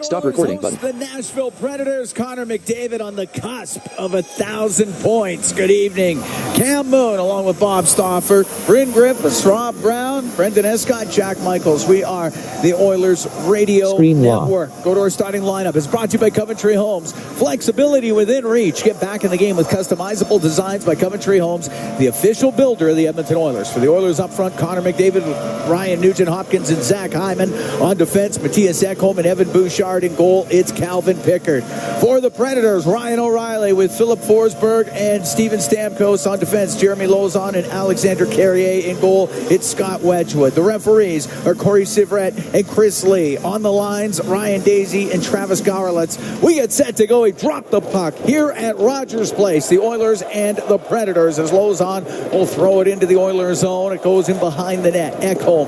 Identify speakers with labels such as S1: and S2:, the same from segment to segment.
S1: Stop recording button.
S2: The Nashville Predators, Connor McDavid on the cusp of 1,000 points. Good evening. Cam Moon along with Bob Stauffer, Bryn Griffiths, Rob Brown, Brendan Escott, Jack Michaels. We are the Oilers Radio Network. Go to our starting lineup. It's brought to you by Coventry Homes. Flexibility within reach. Get back in the game with customizable designs by Coventry Homes, the official builder of the Edmonton Oilers. For the Oilers up front, Connor McDavid, Ryan Nugent-Hopkins, and Zach Hyman. On defense, Matthias Ekholm and Evan Bouchard. In goal, it's Calvin Pickard. For the Predators, Ryan O'Reilly with Philip Forsberg and Steven Stamkos. On defense, Jeremy Lauzon and Alexander Carrier. In goal, it's Scott Wedgwood. The referees are Corey Sivret and Chris Lee. On the lines, Ryan Daisy and Travis Gowerlitz. We get set to go. He dropped the puck here at Rogers Place. The Oilers and the Predators as Lauzon will throw it into the Oilers zone. It goes in behind the net. Ekholm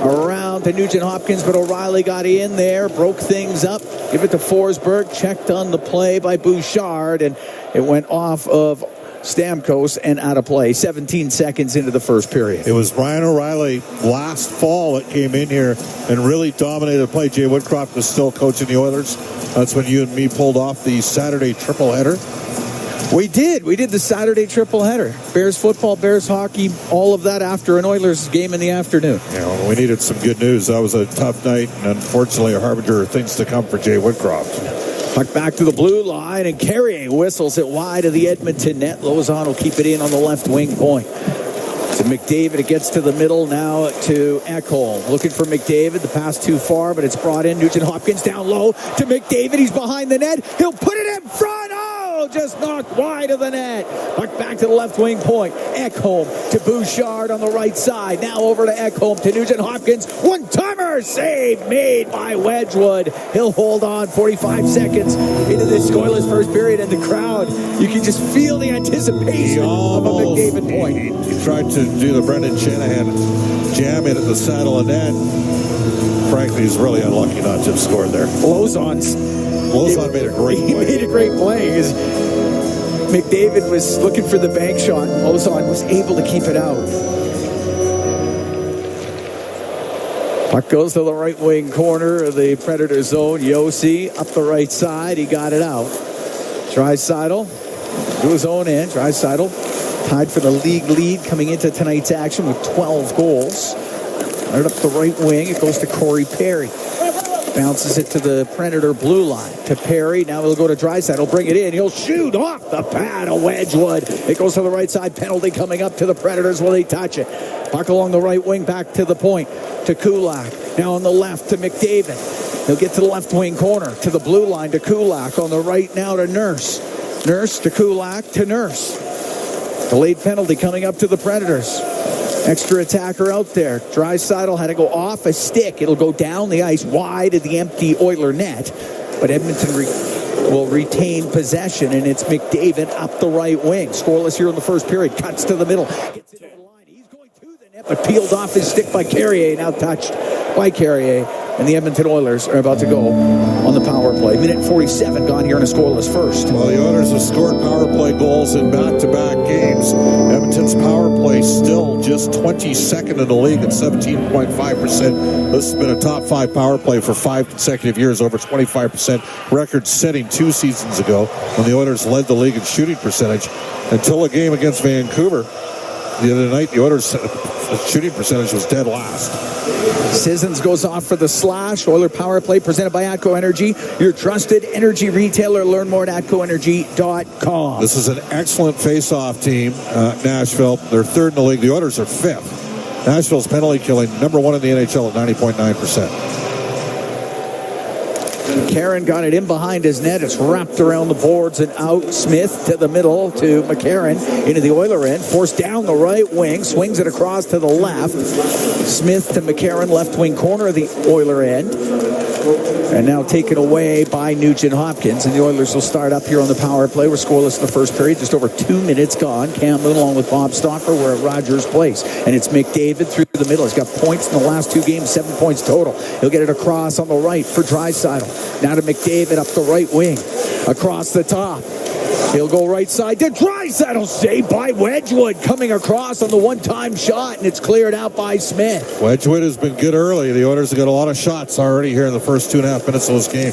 S2: around to Nugent-Hopkins, but O'Reilly got in there, broke things up. Give it to Forsberg. Checked on the play by Bouchard, and it went off of Stamkos and out of play. 17 seconds into the first period.
S3: It was Ryan O'Reilly last fall that came in here and really dominated the play. Jay Woodcroft was still coaching the Oilers. That's when you and me pulled off the Saturday triple header.
S2: We did the Saturday triple header. Bears football, Bears hockey, all of that after an Oilers game in the afternoon.
S3: Yeah, we needed some good news. That was a tough night, and unfortunately a harbinger of things to come for Jay Woodcroft.
S2: Puck back to the blue line, and Carrier whistles it wide of the Edmonton net. Lauzon will keep it in on the left wing point. To McDavid, it gets to the middle now to Ekholm. Looking for McDavid, the pass too far, but it's brought in. Nugent-Hopkins down low to McDavid. He's behind the net. He'll put it in front. Oh, just knocked wide of the net. Puck back to the left wing point. Ekholm to Bouchard on the right side. Now over to Ekholm to Nugent-Hopkins. One-timer save made by Wedgwood. He'll hold on 45 seconds into this scoreless first period, and the crowd, you can just feel the anticipation of a McDavid point.
S3: He tried to do the Brendan Shanahan jam in at the saddle of net. Frankly, he's really unlucky not to have scored there.
S2: Lauzon
S3: made a great play.
S2: He made a great play. McDavid was looking for the bank shot. Lauzon was able to keep it out. Puck goes to the right wing corner of the Predator zone. Yossi up the right side. He got it out. Draisaitl to his own end. Draisaitl tied for the league lead coming into tonight's action with 12 goals. Right up the right wing. It goes to Corey Perry. Bounces it to the Predator blue line. To Perry. Now he'll go to Draisaitl. Bring it in. He'll shoot off the pad of Wedgwood. It goes to the right side. Penalty coming up to the Predators. Will they touch it? Puck along the right wing back to the point. To Kulak. Now on the left to McDavid. He'll get to the left wing corner. To the blue line to Kulak. On the right now to Nurse. Nurse to Kulak to Nurse. Delayed penalty coming up to the Predators. Extra attacker out there. Draisaitl had to go off a stick. It'll go down the ice wide of the empty Oiler net. But Edmonton will retain possession, and it's McDavid up the right wing. Scoreless here in the first period. Cuts to the middle. Gets into the line. He's going to the net, but peeled off his stick by Carrier. Now touched by Carrier. And the Edmonton Oilers are about to go on the power play. Minute 47 gone here in a scoreless first.
S3: Well, the Oilers have scored power play goals in back-to-back games. Edmonton's power play still just 22nd in the league at 17.5%. This has been a top 5 power play for 5 consecutive years, over 25%. Record setting 2 seasons ago when the Oilers led the league in shooting percentage. Until a game against Vancouver the other night, the Oilers' shooting percentage was dead last.
S2: Sissons goes off for the slash. Oiler power play presented by ATCO Energy, your trusted energy retailer. Learn more at atcoenergy.com.
S3: This is an excellent face-off team, Nashville. They're third in the league. The Oilers are fifth. Nashville's penalty killing, number 1 in the NHL at 90.9%.
S2: McCarron got it in behind his net. It's wrapped around the boards and out. Smith to the middle to McCarron into the Oiler end. Forced down the right wing. Swings it across to the left. Smith to McCarron, left wing corner of the Oiler end. And now taken away by Nugent-Hopkins. And the Oilers will start up here on the power play. We're scoreless in the first period. Just over 2 minutes gone. Cam Moon along with Bob Stauffer. We're at Rogers Place. And it's McDavid through the middle. He's got points in the last 2 games, 7 points total. He'll get it across on the right for Draisaitl. Now to McDavid up the right wing. Across the top. He'll go right side to Draisaitl, saved by Wedgwood, coming across on the one-time shot, and it's cleared out by Smith.
S3: Wedgwood has been good early. The Oilers have got a lot of shots already here in the first 2.5 minutes of this game.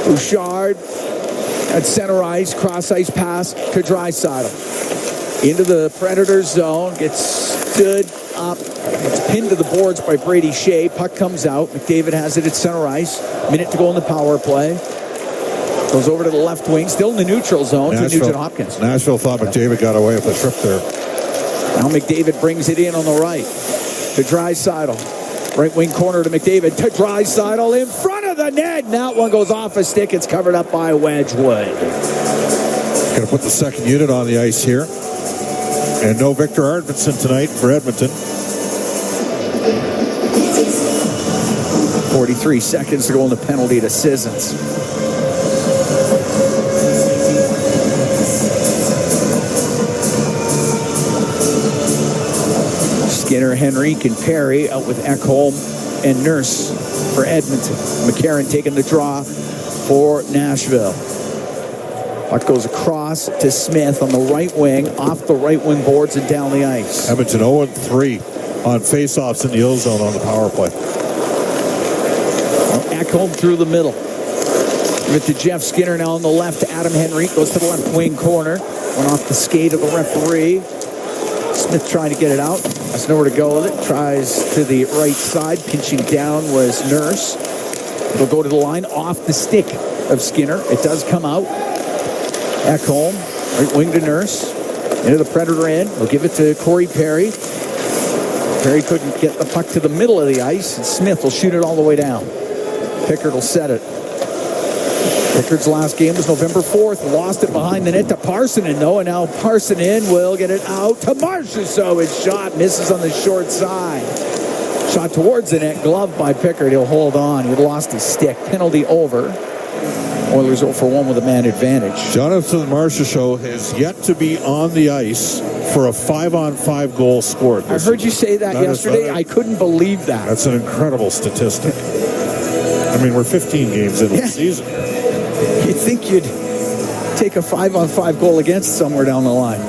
S2: Bouchard at center ice, cross ice pass to Draisaitl. Into the Predators zone, gets stood up. It's pinned to the boards by Brady Shea. Puck comes out. McDavid has it at center ice. Minute to go in the power play. Goes over to the left wing, still in the neutral zone to Nugent Hopkins.
S3: Nashville thought McDavid got away with a trip there.
S2: Now McDavid brings it in on the right to Draisaitl. Right wing corner to McDavid to Draisaitl in front of the net. Now that one goes off a stick. It's covered up by Wedgwood.
S3: Going to put the second unit on the ice here. And no Victor Arvidsson tonight for Edmonton.
S2: 43 seconds to go in the penalty to Sissons. Skinner, Henrique, and Perry out with Ekholm and Nurse for Edmonton. McCarron taking the draw for Nashville. Puck goes across to Smith on the right wing, off the right wing boards and down the ice.
S3: Edmonton 0-3 on faceoffs in the O-zone on the power play.
S2: Ekholm through the middle. Give it to Jeff Skinner now on the left. Adam Henrique goes to the left wing corner. Went off the skate of the referee. Smith trying to get it out. Has nowhere to go with it. Tries to the right side. Pinching down was Nurse. It'll go to the line off the stick of Skinner. It does come out. Ekholm, right wing to Nurse. Into the Predator end. We'll give it to Corey Perry. Perry couldn't get the puck to the middle of the ice, and Smith will shoot it all the way down. Pickard will set it. Pickard's last game was November 4th. Lost it behind the net to Parsonen, though, and now Parsonen will get it out to Marchessault. His shot misses on the short side. Shot towards the net, gloved by Pickard. He'll hold on. He lost his stick. Penalty over. Oilers 0 for 1 with a man advantage.
S3: Jonathan Marchessault has yet to be on the ice for a 5-on-5 goal scored.
S2: I heard you say that yesterday. I couldn't believe that.
S3: That's an incredible statistic. I mean, we're 15 games into the season.
S2: You'd think you'd take a 5-on-5 goal against somewhere down the line.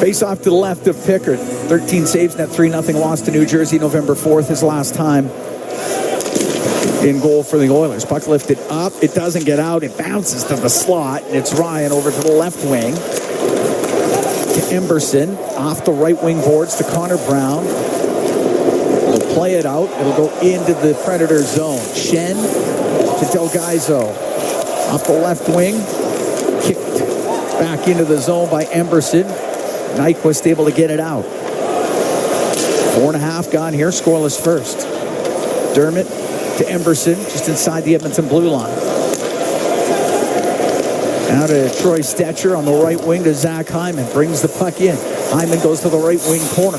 S2: Face off to the left of Pickard. 13 saves in that 3-0 loss to New Jersey November 4th, his last time in goal for the Oilers. Puck lifted up. It doesn't get out. It bounces to the slot. And it's Ryan over to the left wing to Emberson. Off the right wing boards to Connor Brown. They'll play it out. It'll go into the Predator zone. Shen to Delgaizo. Off the left wing. Kicked back into the zone by Emberson. Nyquist able to get it out. 4.5 gone here. Scoreless first. Dermott to Emberson, just inside the Edmonton blue line. Now to Troy Stetcher on the right wing to Zach Hyman. Brings the puck in. Hyman goes to the right wing corner.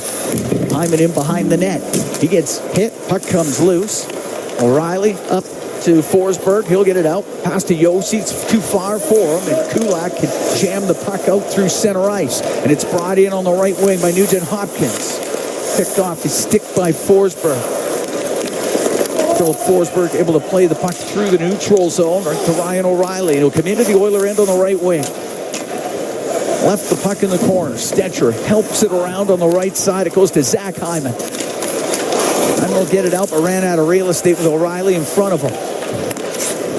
S2: Hyman in behind the net. He gets hit. Puck comes loose. O'Reilly up to Forsberg. He'll get it out. Pass to Yossi. It's too far for him. And Kulak can jam the puck out through center ice. And it's brought in on the right wing by Nugent Hopkins. Picked off his stick by Forsberg. Philip Forsberg able to play the puck through the neutral zone right to Ryan O'Reilly. He'll come into the Oiler end on the right wing. Left the puck in the corner. Stetcher helps it around on the right side. It goes to Zach Hyman. Hyman will get it out, but ran out of real estate with O'Reilly in front of him.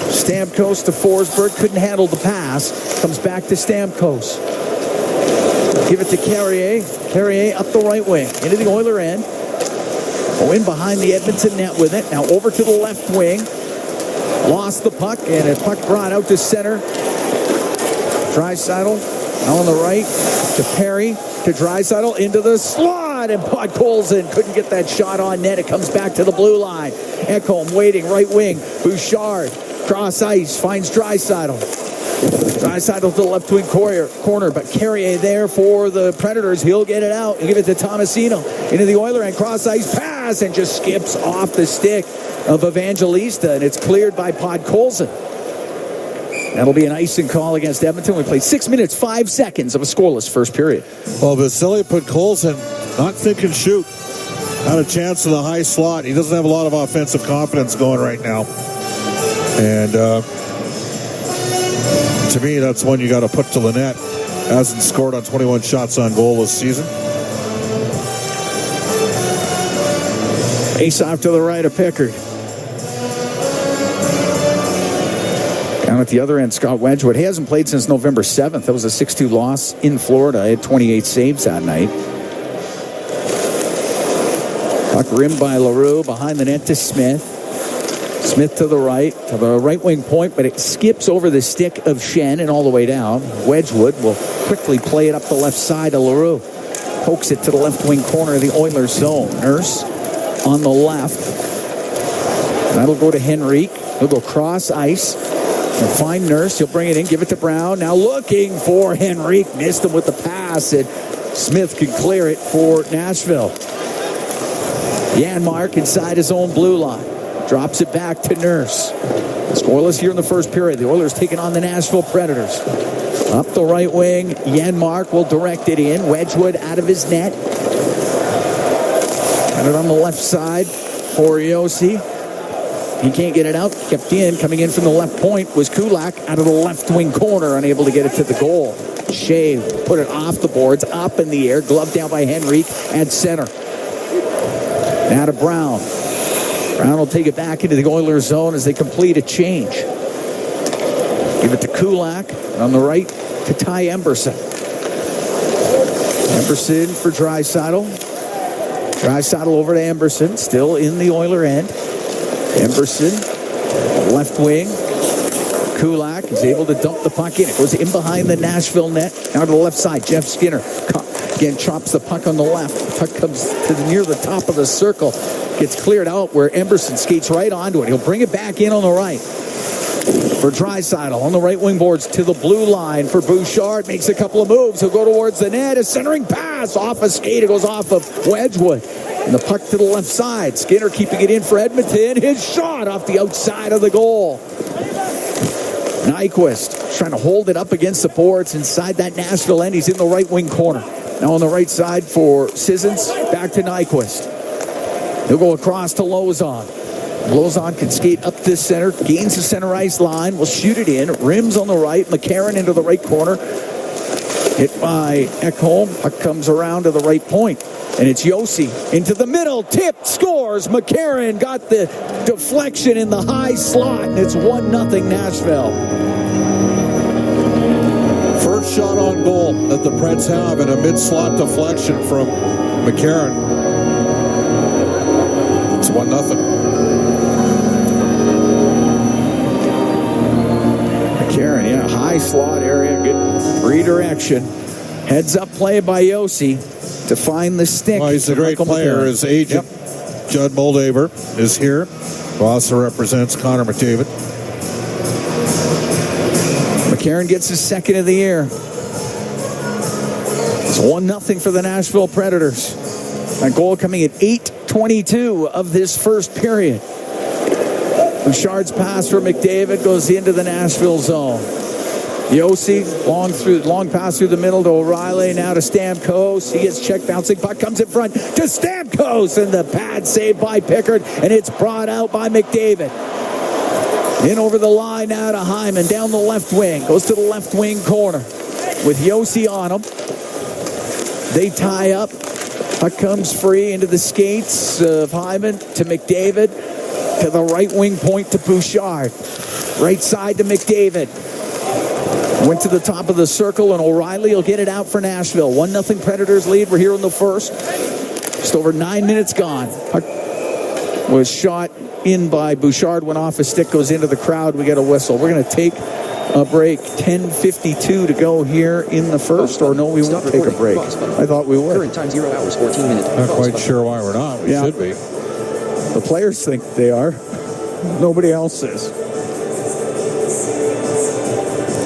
S2: Stamkos to Forsberg. Couldn't handle the pass. Comes back to Stamkos. Give it to Carrier. Carrier up the right wing. Into the Oiler end. Oh, in behind the Edmonton net with it. Now over to the left wing. Lost the puck, and a puck brought out to center. Draisaitl now on the right to Perry, to Draisaitl, into the slot, and Podkolzin couldn't get that shot on net. It comes back to the blue line. Ekholm waiting, right wing. Bouchard, cross ice, finds Draisaitl. Draisaitl to the left wing corner, but Carrier there for the Predators. He'll get it out and give it to Tomasino. Into the Oiler and cross ice pass, and just skips off the stick of Evangelista, and it's cleared by Podkolzin. That'll be an icing call against Edmonton. We played 6 minutes, 5 seconds of a scoreless first period.
S3: Well, Vasily Podkolzin, not think and shoot. Had a chance in the high slot. He doesn't have a lot of offensive confidence going right now. And To me, that's one you got to put to the net. Hasn't scored on 21 shots on goal this season.
S2: Ace off to the right of Pickard. Down at the other end, Scott Wedgwood. He hasn't played since November 7th. That was a 6-2 loss in Florida. He had 28 saves that night. Puck rimmed by LaRue. Behind the net to Smith. Smith to the right wing point, but it skips over the stick of Shen and all the way down. Wedgwood will quickly play it up the left side of LaRue. Pokes it to the left wing corner of the Oilers zone. Nurse on the left. That'll go to Henrique. He'll go cross ice. He'll find Nurse. He'll bring it in, give it to Brown. Now looking for Henrique. Missed him with the pass, and Smith could clear it for Nashville. Janmark inside his own blue line. Drops it back to Nurse. Scoreless here in the first period. The Oilers taking on the Nashville Predators. Up the right wing, Janmark will direct it in. Wedgwood out of his net. Got it on the left side for Yossi. He can't get it out. Kept in. Coming in from the left point was Kulak out of the left wing corner, unable to get it to the goal. Shea put it off the boards, up in the air, gloved down by Henrique at center. Now to Brown. Brown will take it back into the Oilers zone as they complete a change. Give it to Kulak. On the right to Ty Emberson. Emberson for Draisaitl. Draisaitl over to Emberson. Still in the Oiler end. Emberson, left wing. Kulak is able to dump the puck in. It goes in behind the Nashville net. Now to the left side. Jeff Skinner again chops the puck on the left. The puck comes to near the top of the circle. Gets cleared out where Emberson skates right onto it. He'll bring it back in on the right. For Draisaitl on the right wing boards to the blue line for Bouchard. Makes a couple of moves. He'll go towards the net. A centering pass off a skate. It goes off of Wedgwood. And the puck to the left side. Skinner keeping it in for Edmonton. His shot off the outside of the goal. Nyquist trying to hold it up against the boards inside that Nashville end. He's in the right wing corner. Now on the right side for Sissons. Back to Nyquist. He'll go across to Lozon. Lozon can skate up this center. Gains the center ice line. Will shoot it in. Rims on the right. McCarron into the right corner. Hit by Ekholm. Puck comes around to the right point. And it's Yossi into the middle. Tipped. Scores. McCarron got the deflection in the high slot. And it's 1-0 Nashville.
S3: First shot on goal that the Preds have, and a mid-slot deflection from McCarron. It's 1-0.
S2: McCarron, yeah, high slot area, good redirection. Heads up play by Yossi to find the stick.
S3: Well, he's a great player.
S2: McCarron.
S3: His agent, Judd Moldaver, is here, who also represents Connor McDavid.
S2: McCarron gets his second of the year. It's 1-0 for the Nashville Predators. That goal coming at 8:22 of this first period. Bouchard's pass for McDavid goes into the Nashville zone. Yossi, long pass through the middle to O'Reilly, now to Stamkos. He gets checked, bouncing puck comes in front to Stamkos, and the pad saved by Pickard, and it's brought out by McDavid. In over the line now to Hyman, down the left wing, goes to the left wing corner with Yossi on him. They tie up. Puck comes free into the skates of Hyman to McDavid. To the right wing point to Bouchard. Right side to McDavid. Went to the top of the circle, and O'Reilly will get it out for Nashville. 1-0 Predators lead. We're here in the first. Just over 9 minutes gone. Puck was shot in by Bouchard. Went off his stick, goes into the crowd. We get a whistle. We're going to take a break. 10:52 to go here in the first. Or no, we won't take a break. I thought we were.
S1: Current time 0 hours 14 minutes.
S3: Not quite sure why we're not. We should be.
S2: The players think they are. Nobody else is.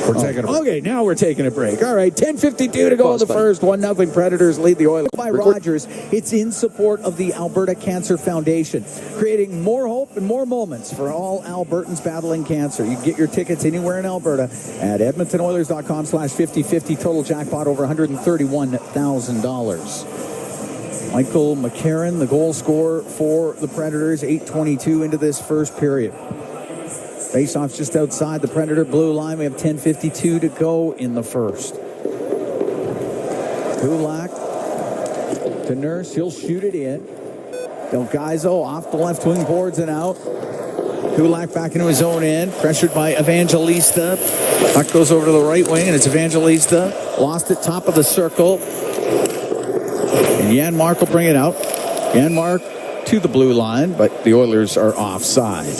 S3: We're taking a break.
S2: Okay, now we're taking a break. All right, 10:52 to go in the first. 1-0 Predators lead the Oilers. By Rogers, it's in support of the Alberta Cancer Foundation, creating more hope and more moments for all Albertans battling cancer. You can get your tickets anywhere in Alberta at EdmontonOilers.com/50/50. Total jackpot over $131,000. Michael McCarron, the goal scorer for the Predators, 8:22 into this first period. Face-off's just outside the Predator blue line. We have 10:52 to go in the first. Kulak to Nurse. He'll shoot it in. Delgaizo off the left wing boards and out. Kulak back into his own end. Pressured by Evangelista. Puck goes over to the right wing, and it's Evangelista. Lost it top of the circle. And Janmark will bring it out. Janmark to the blue line, but the Oilers are offside.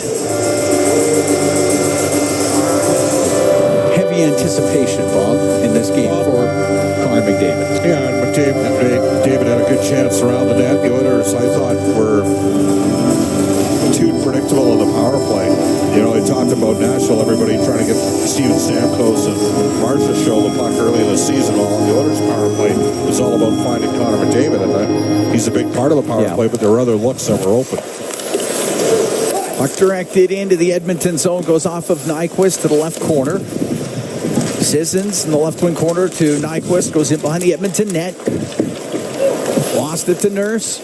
S2: Heavy anticipation, Bob, in this game for Connor McDavid.
S3: Yeah, and McDavid had a good chance around the net. The Oilers, I thought, were too predictable in the power play. You know, they talked about Nashville, everybody trying to get Steven Stamkos and Marcia show the puck early in the season. All the Oilers' power play was all about finding Connor McDavid, and he's a big part of the power play, but there were other looks that were open.
S2: Puck directed into the Edmonton zone, goes off of Nyquist to the left corner. Sissons in the left wing corner to Nyquist, goes in behind the Edmonton net. Lost it to Nurse.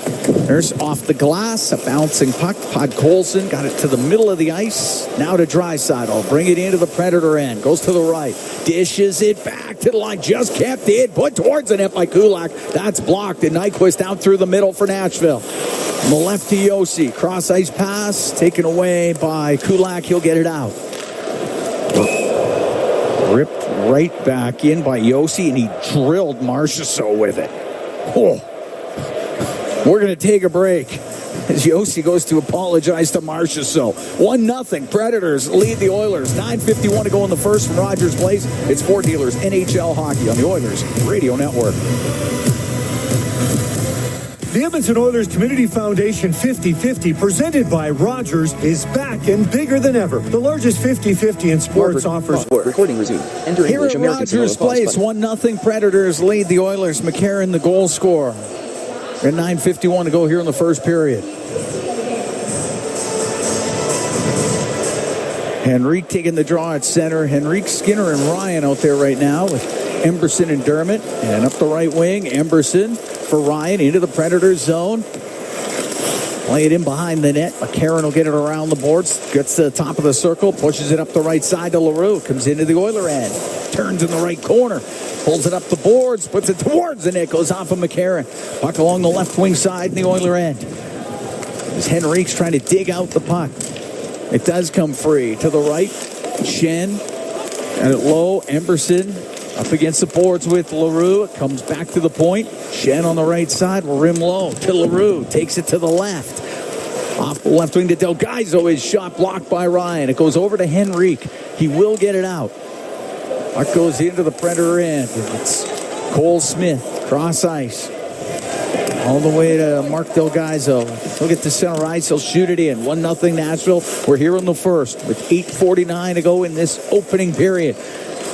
S2: Nurse off the glass, a bouncing puck. Podkolzin got it to the middle of the ice. Now to Draisaitl. Bring it into the Predator end. Goes to the right. Dishes it back to the line. Just kept it. Put towards the net by Kulak. That's blocked. And Nyquist out through the middle for Nashville. On the left to Yossi. Cross ice pass. Taken away by Kulak. He'll get it out. Ripped right back in by Yossi, and he drilled Marchessault with it. Oh. We're going to take a break as Yossi goes to apologize to Marchessault. 1-0. Predators lead the Oilers. 9:51 to go in the first from Rogers Place. It's Ford Dealers NHL Hockey on the Oilers Radio Network.
S1: The Edmonton Oilers Community Foundation 50-50, presented by Rogers, is back and bigger than ever. The largest 50-50 in sports offers.
S4: Recording resumed. Enter
S2: Here
S4: English,
S2: at
S4: American
S2: Rogers Place, 1-0. Predators lead the Oilers. McCarron, the goal scorer. At 9:51 to go here in the first period. Henrique taking the draw at center. Henrique, Skinner, and Ryan out there right now with Emberson and Dermott. And up the right wing, Emberson for Ryan into the Predator zone. Play it in behind the net. McCarron will get it around the boards. Gets to the top of the circle. Pushes it up the right side to Leroux. Comes into the Oiler end. Turns in the right corner. Pulls it up the boards. Puts it towards the net. Goes off of McCarron. Puck along the left wing side in the Oiler end. As Henrique's trying to dig out the puck. It does come free. To the right. Shen. Got it low. Emberson. Up against the boards with Leroux. It comes back to the point. Shen on the right side. Rim low to Leroux. Takes it to the left. Off the left wing to Delgaizo. His shot blocked by Ryan. It goes over to Henrique. He will get it out. Puck goes into the Predator end. It's Cole Smith. Cross ice. All the way to Mark Delgaizo. He'll get to center ice. He'll shoot it in. 1-0 Nashville. We're here in the first with 8:49 to go in this opening period.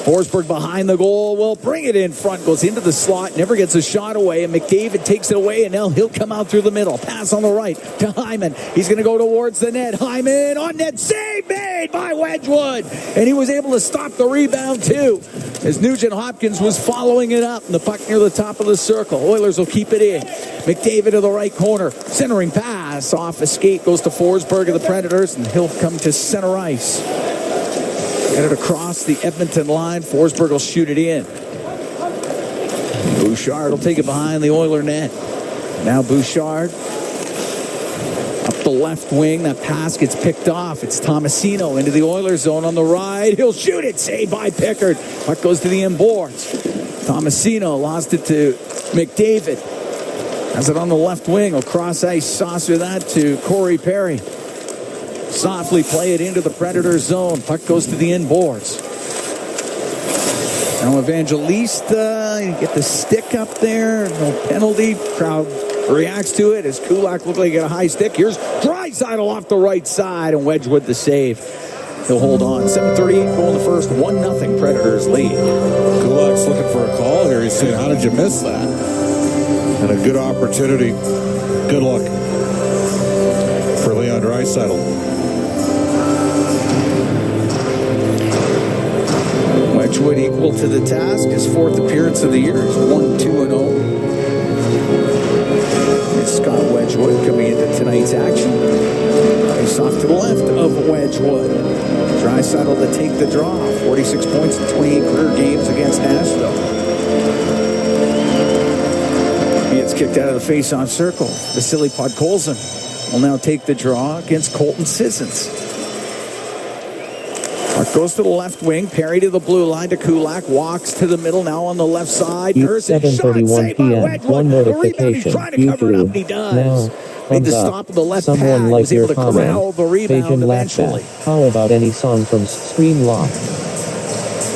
S2: Forsberg behind the goal will bring it in front, goes into the slot, never gets a shot away, and McDavid takes it away, and now he'll come out through the middle. Pass on the right to Hyman. He's going to go towards the net. Hyman on net. Save made by Wedgwood, and he was able to stop the rebound too, as Nugent Hopkins was following it up, and the puck near the top of the circle. Oilers will keep it in. McDavid to the right corner. Centering pass off a skate goes to Forsberg of the Predators, and he'll come to center ice. Get it across the Edmonton line. Forsberg will shoot it in. Bouchard will take it behind the Oiler net. Now Bouchard up the left wing. That pass gets picked off. It's Tomasino into the Oilers zone on the right. He'll shoot it. Saved by Pickard. Puck goes to the inboards. Tomasino lost it to McDavid. Has it on the left wing. Will cross ice saucer that to Corey Perry. Softly play it into the Predator zone. Puck goes to the inboards. Now Evangelista, you get the stick up there. No penalty. Crowd reacts to it as Kulak looked like he got a high stick. Here's Draisaitl off the right side, and Wedgwood the save. He'll hold on. 7:38 go in the first. 1-0 Predators lead.
S3: Kulak's looking for a call here. He's saying, how did you miss that? And a good opportunity. Good luck for Leon Draisaitl.
S2: Wedgwood equal to the task. His fourth appearance of the year. He's 1-2-0. It's Scott Wedgwood coming into tonight's action. He's Just off to the left of Wedgwood. Draisaitl to take the draw. 46 points in 28 career games against Nashville. He gets kicked out of the face-off circle. Vasily Podkolzin will now take the draw against Colton Sissons. Puck goes to the left wing. Perry to the blue line to Kulak. Walks to the middle now on the left side.
S4: It's 7:31 p.m. One notification. YouTube. Now,
S2: made the stop of the left pad.
S4: Someone like
S2: Was able
S4: your
S2: to corral
S4: comment.
S2: the rebound
S4: Pagan
S2: eventually.
S4: Lackback. How about any song from Stream Lock?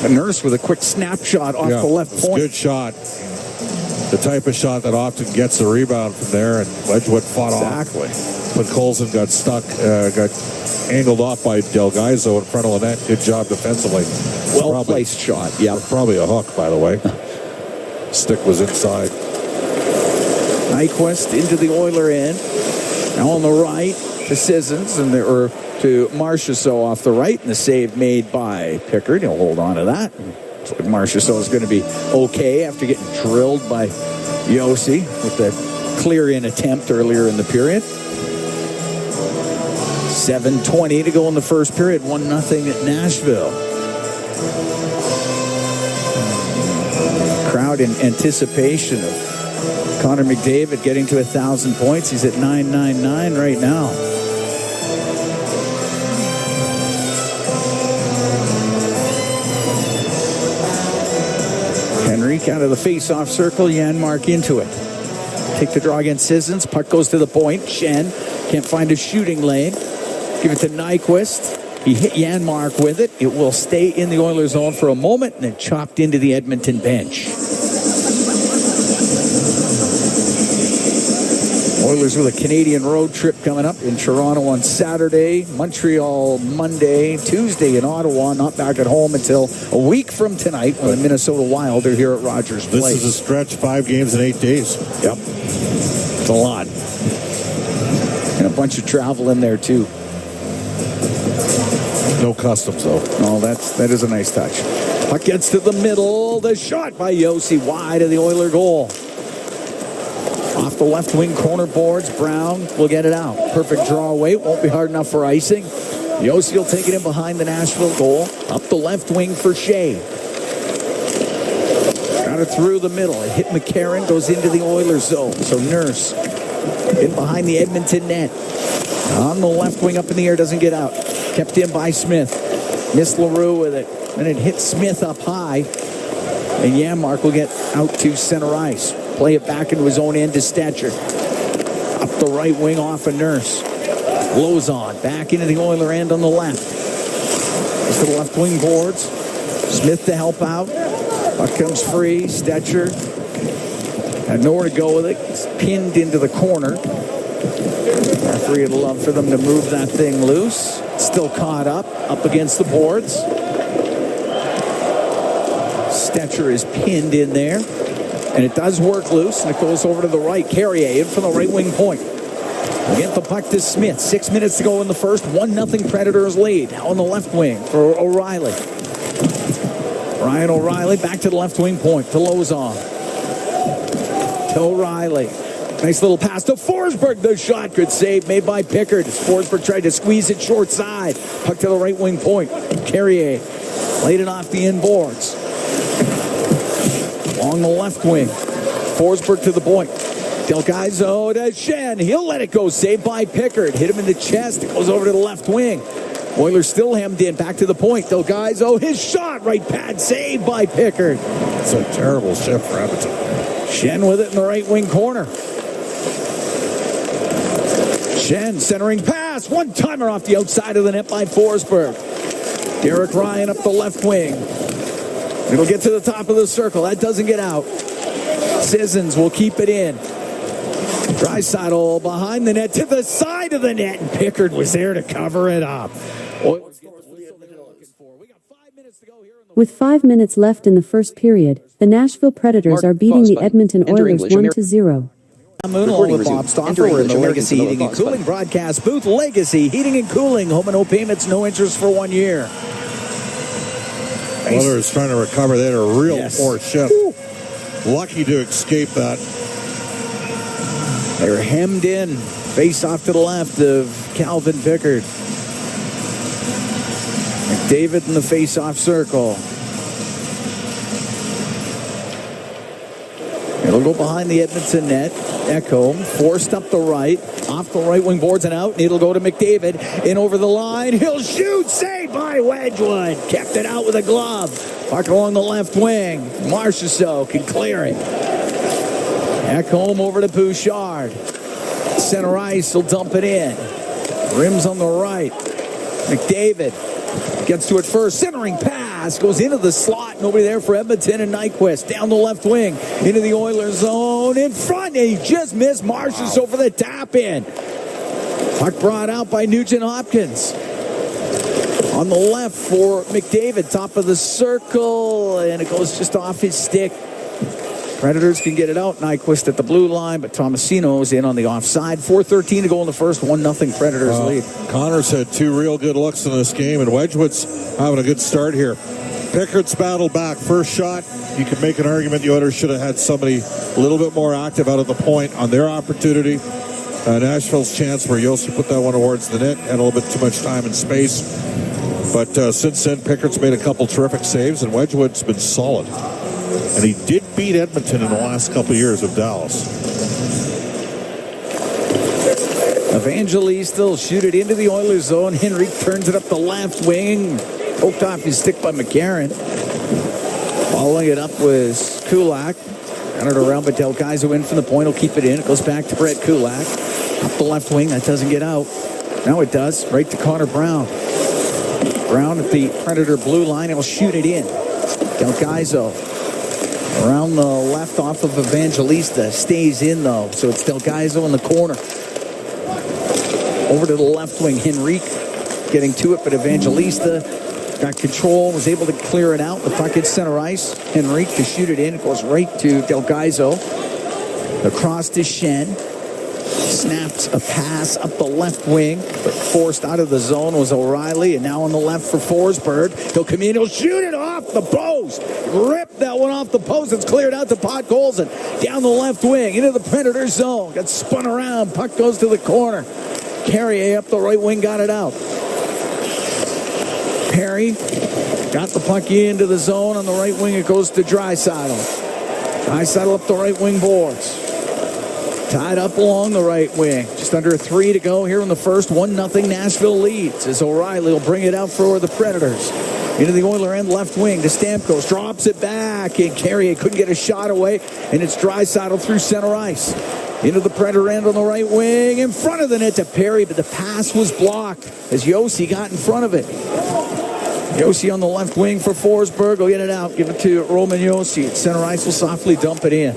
S2: The Nurse with a quick snapshot off the left point.
S3: Good shot. The type of shot that often gets the rebound from there, and Wedgwood fought off. But Colson got stuck, got angled off by Delgaizo in front of the net. Good job defensively.
S2: Well-placed shot. Yeah.
S3: Probably a hook, by the way. Stick was inside.
S2: Nyquist into the Oiler end. Now on the right to Sissons, or to Marchessault off the right, and the save made by Pickard. He'll hold on to that. Looks like Marchessault is going to be okay after getting drilled by Yossi with the clear-in attempt earlier in the period. 7:20 to go in the first period. 1-0 at Nashville. Crowd in anticipation of Connor McDavid getting to 1,000 points. He's at 999 right now. Henrique out of the face-off circle. Janmark into it. Take the draw against Sissons. Puck goes to the point. Shen can't find a shooting lane. Give it to Nyquist. He hit Janmark with it. It will stay in the Oilers zone for a moment and then chopped into the Edmonton bench. Oilers with a Canadian road trip coming up in Toronto on Saturday, Montreal Monday, Tuesday in Ottawa, not back at home until a week from tonight when the Minnesota Wild are here at Rogers Place.
S3: This is a stretch, 5 games in 8 days.
S2: Yep. It's a lot. And a bunch of travel in there, too.
S3: No customs, though.
S2: Oh, that is a nice touch. Puck gets to the middle. The shot by Yossi wide of the Oiler goal. Off the left wing corner boards, Brown will get it out. Perfect draw away. Won't be hard enough for icing. Yossi will take it in behind the Nashville goal. Up the left wing for Shea. Got it through the middle. It hit McCarron, goes into the Oilers zone. So Nurse in behind the Edmonton net. On the left wing up in the air, doesn't get out. Kept in by Smith. Missed LaRue with it. Then it hit Smith up high. And Janmark will get out to center ice. Play it back into his own end to Stetcher. Up the right wing off a Nurse. Lozon back into the Oiler end on the left. Goes to the left wing boards. Smith to help out. Puck comes free. Stetcher had nowhere to go with it. It's pinned into the corner. Referee would love for them to move that thing loose. Still caught up against the boards. Stetcher is pinned in there. And it does work loose, and it goes over to the right. Carrier in from the right wing point. We get the puck to Smith. 6 minutes to go in the first. 1-0 Predators lead. Now on the left wing for O'Reilly. Ryan O'Reilly back to the left wing point to Lozon. To O'Reilly. Nice little pass to Forsberg. The shot. Good save made by Pickard. Forsberg tried to squeeze it short side. Puck to the right wing point. Carrier laid it off the inboards. Along the left wing. Forsberg to the point. Delgaizo to Shen. He'll let it go. Saved by Pickard. Hit him in the chest. It goes over to the left wing. Oilers still hemmed in. Back to the point. Delgaizo, his shot. Right pad. Saved by Pickard.
S3: It's a terrible shift for Edmonton.
S2: Shen with it in the right wing corner. Shen centering pass. One-timer off the outside of the net by Forsberg. Derek Ryan up the left wing. It'll get to the top of the circle. That doesn't get out. Sissons will keep it in. Draisaitl behind the net to the side of the net. And Pickard was there to cover it up.
S5: With 5 minutes left in the first period, the Nashville Predators are beating the Edmonton Oilers 1-0.
S2: Moon along with Bob Stauffer. We're in the Legacy Heating and Cooling broadcast booth. Legacy Heating and Cooling. Home and no payments, no interest for 1 year.
S3: Oilers trying to recover. They had a real poor shift. Lucky to escape that.
S2: They're hemmed in. Face off to the left of Calvin Pickard. McDavid in the face-off circle. It'll go behind the Edmonton net. Ekholm forced up the right. Off the right wing boards and out. And it'll go to McDavid. In over the line. He'll shoot. Saved by Wedgwood. Kept it out with a glove. Puck along the left wing. Marchessault can clear it. Ekholm over to Bouchard. Center ice will dump it in. Rims on the right. McDavid gets to it first. Centering pass. Goes into the slot. Nobody there for Edmonton, and Nyquist down the left wing. Into the Oilers zone. In front. He just missed Marchessault over the tap in. Puck brought out by Nugent Hopkins. On the left for McDavid. Top of the circle. And it goes just off his stick. Predators can get it out. Nyquist at the blue line, but Tomasino is in on the offside. 4:13 to go in the first. 1-0 Predators lead.
S3: Connors had two real good looks in this game, and Wedgwood's having a good start here. Pickard's battled back. First shot, you could make an argument the Oilers should have had somebody a little bit more active out of the point on their opportunity. Nashville's chance where Yossi put that one towards the net, had a little bit too much time and space. But since then, Pickard's made a couple terrific saves, and Wedgwood's been solid. And he did beat Edmonton in the last couple of years of Dallas.
S2: Evangelista will shoot it into the Oilers zone. Henry turns it up the left wing. Poked off his stick by McCarron. Following it up was Kulak. Got it around, but Del Kaiser in from the point. He'll keep it in. It goes back to Brett Kulak. Up the left wing. That doesn't get out. Now it does. Right to Connor Brown. Brown at the Predator blue line. He'll shoot it in. Del Kaiser around the left off of Evangelista. Stays in, though. So it's Del Gaizo in the corner. Over to the left wing. Henrique getting to it, but Evangelista got control. Was able to clear it out. The puck hits center ice. Henrique to shoot it in. It goes right to Del Gaizo. Across to Shen. Snapped a pass up the left wing, but forced out of the zone was O'Reilly, and now on the left for Forsberg. He'll come in, he'll shoot it off the post. Rip that one off the post. It's cleared out to Podkolzin. Down the left wing, into the Predator zone. Got spun around. Puck goes to the corner. Carrier up the right wing, got it out. Perry got the puck into the zone. On the right wing, it goes to Draisaitl. Draisaitl up the right wing boards. Tied up along the right wing. Just under 3 to go here in the first. 1-0 Nashville leads as O'Reilly will bring it out for the Predators. Into the Oiler end left wing to Stamkos. Drops it back, and Carrier couldn't get a shot away, and it's Draisaitl through center ice. Into the Predator end on the right wing. In front of the net to Perry, but the pass was blocked as Yossi got in front of it. Yossi on the left wing for Forsberg. Will get it out. Give it to Roman Yossi. Center ice will softly dump it in.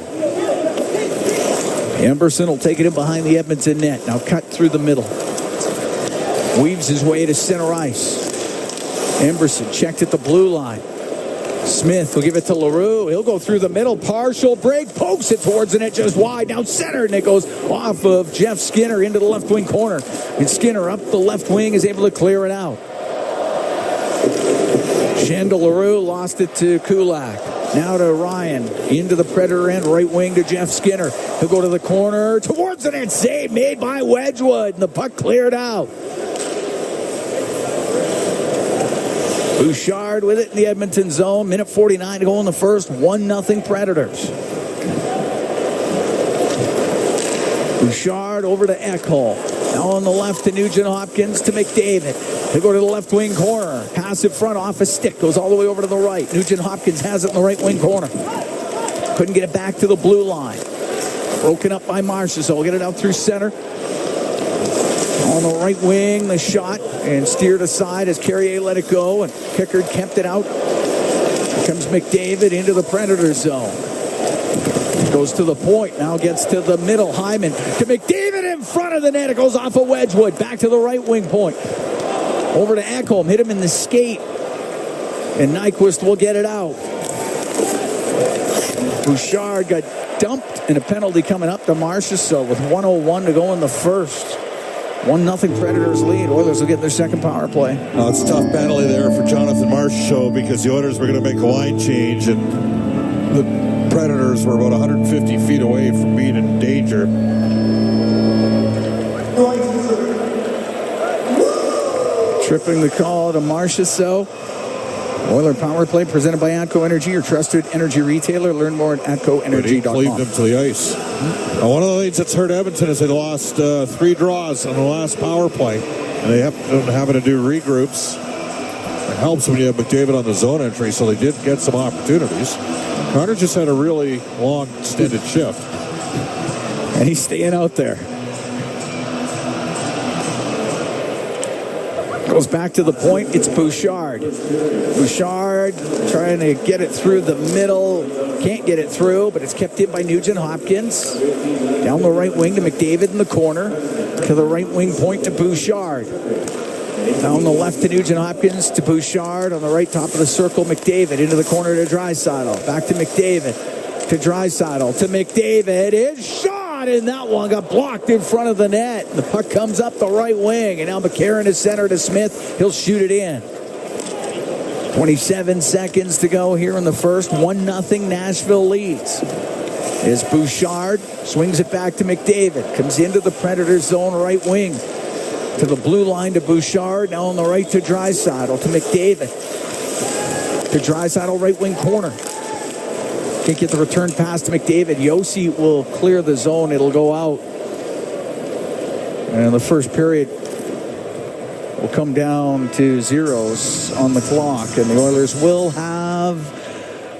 S2: Emberson will take it in behind the Edmonton net. Now cut through the middle. Weaves his way to center ice. Emberson checked at the blue line. Smith will give it to LaRue. He'll go through the middle. Partial break. Pokes it towards the net just wide. Now center. And it goes off of Jeff Skinner into the left wing corner. And Skinner up the left wing is able to clear it out. Shandel LaRue lost it to Kulak. Now to Ryan. Into the Predator end. Right wing to Jeff Skinner. He'll go to the corner. Towards the net. Save made by Wedgwood. And the puck cleared out. Bouchard with it in the Edmonton zone. Minute 49 to go in the first. 1-0 Predators. Bouchard over to Ekholm. Now on the left to Nugent Hopkins to McDavid. They go to the left wing corner. Pass in front off a stick. Goes all the way over to the right. Nugent Hopkins has it in the right wing corner. Couldn't get it back to the blue line. Broken up by Marchessault. We'll get it out through center. On the right wing, the shot. And steered aside as Carrier let it go. And Pickard kept it out. Here comes McDavid into the Predator zone. Goes to the point. Now gets to the middle. Hyman to McDavid in front of the net. It goes off of Wedgwood. Back to the right wing point. Over to Ekholm. Hit him in the skate. And Nyquist will get it out. Bouchard got dumped. And a penalty coming up to Marchessault with 1:01 to go in the first. 1-0 Predators lead. Oilers will get their second power play.
S3: It's a tough penalty there for Jonathan Marchessault because the Oilers were going to make a line change, and the Predators were about 150 feet away from being in danger.
S2: Tripping the call to Marchessault. Oiler power play presented by ATCO Energy, your trusted energy retailer. Learn more at atcoenergy.com.
S3: He cleaved them to the ice. Now, one of the things that's hurt Edmonton is they lost 3 draws on the last power play, and they have having to do regroups. It helps when you have McDavid on the zone entry, so they did get some opportunities. Connor just had a really long, extended shift.
S2: And he's staying out there. Goes back to the point. It's Bouchard. Bouchard trying to get it through the middle. Can't get it through, but it's kept in by Nugent Hopkins. Down the right wing to McDavid in the corner. To the right wing point to Bouchard. Down the left to Nugent Hopkins to Bouchard. On the right top of the circle, McDavid into the corner to Draisaitl. Back to McDavid. To Draisaitl. To McDavid. It's shot! And that one got blocked in front of the net. The puck comes up the right wing, and now McCarron is center to Smith. He'll shoot it in. 27 seconds to go here in the first. 1-0 Nashville leads. As Bouchard swings it back to McDavid. Comes into the Predators zone right wing. To the blue line to Bouchard. Now on the right to Draisaitl. To McDavid. To Draisaitl right wing corner. Can't get the return pass to McDavid. Yossi will clear the zone. It'll go out. And the first period will come down to zeros on the clock. And the Oilers will have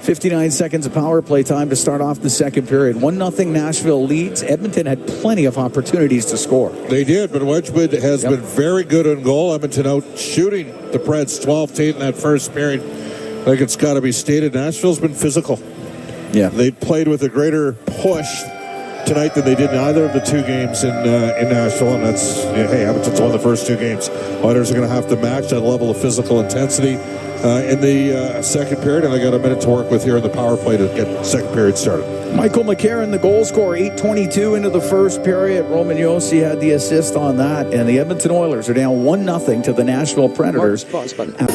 S2: 59 seconds of power play time to start off the second period. 1-0 Nashville leads. Edmonton had plenty of opportunities to score.
S3: They did, but Wedgwood has been very good in goal. Edmonton out shooting the Preds 12-8 in that first period. I think it's got to be stated. Nashville's been physical.
S2: Yeah,
S3: they played with a greater push tonight than they did in either of the 2 games in Nashville, and that's hey, Edmonton's won the first 2 games. Oilers are going to have to match that level of physical intensity in the second period, and I got a minute to work with here in the power play to get the second period started.
S2: Michael McCarron, the goal scorer, 8:22 into the first period. Roman Yossi had the assist on that, and the Edmonton Oilers are down 1-0 to the Nashville Predators.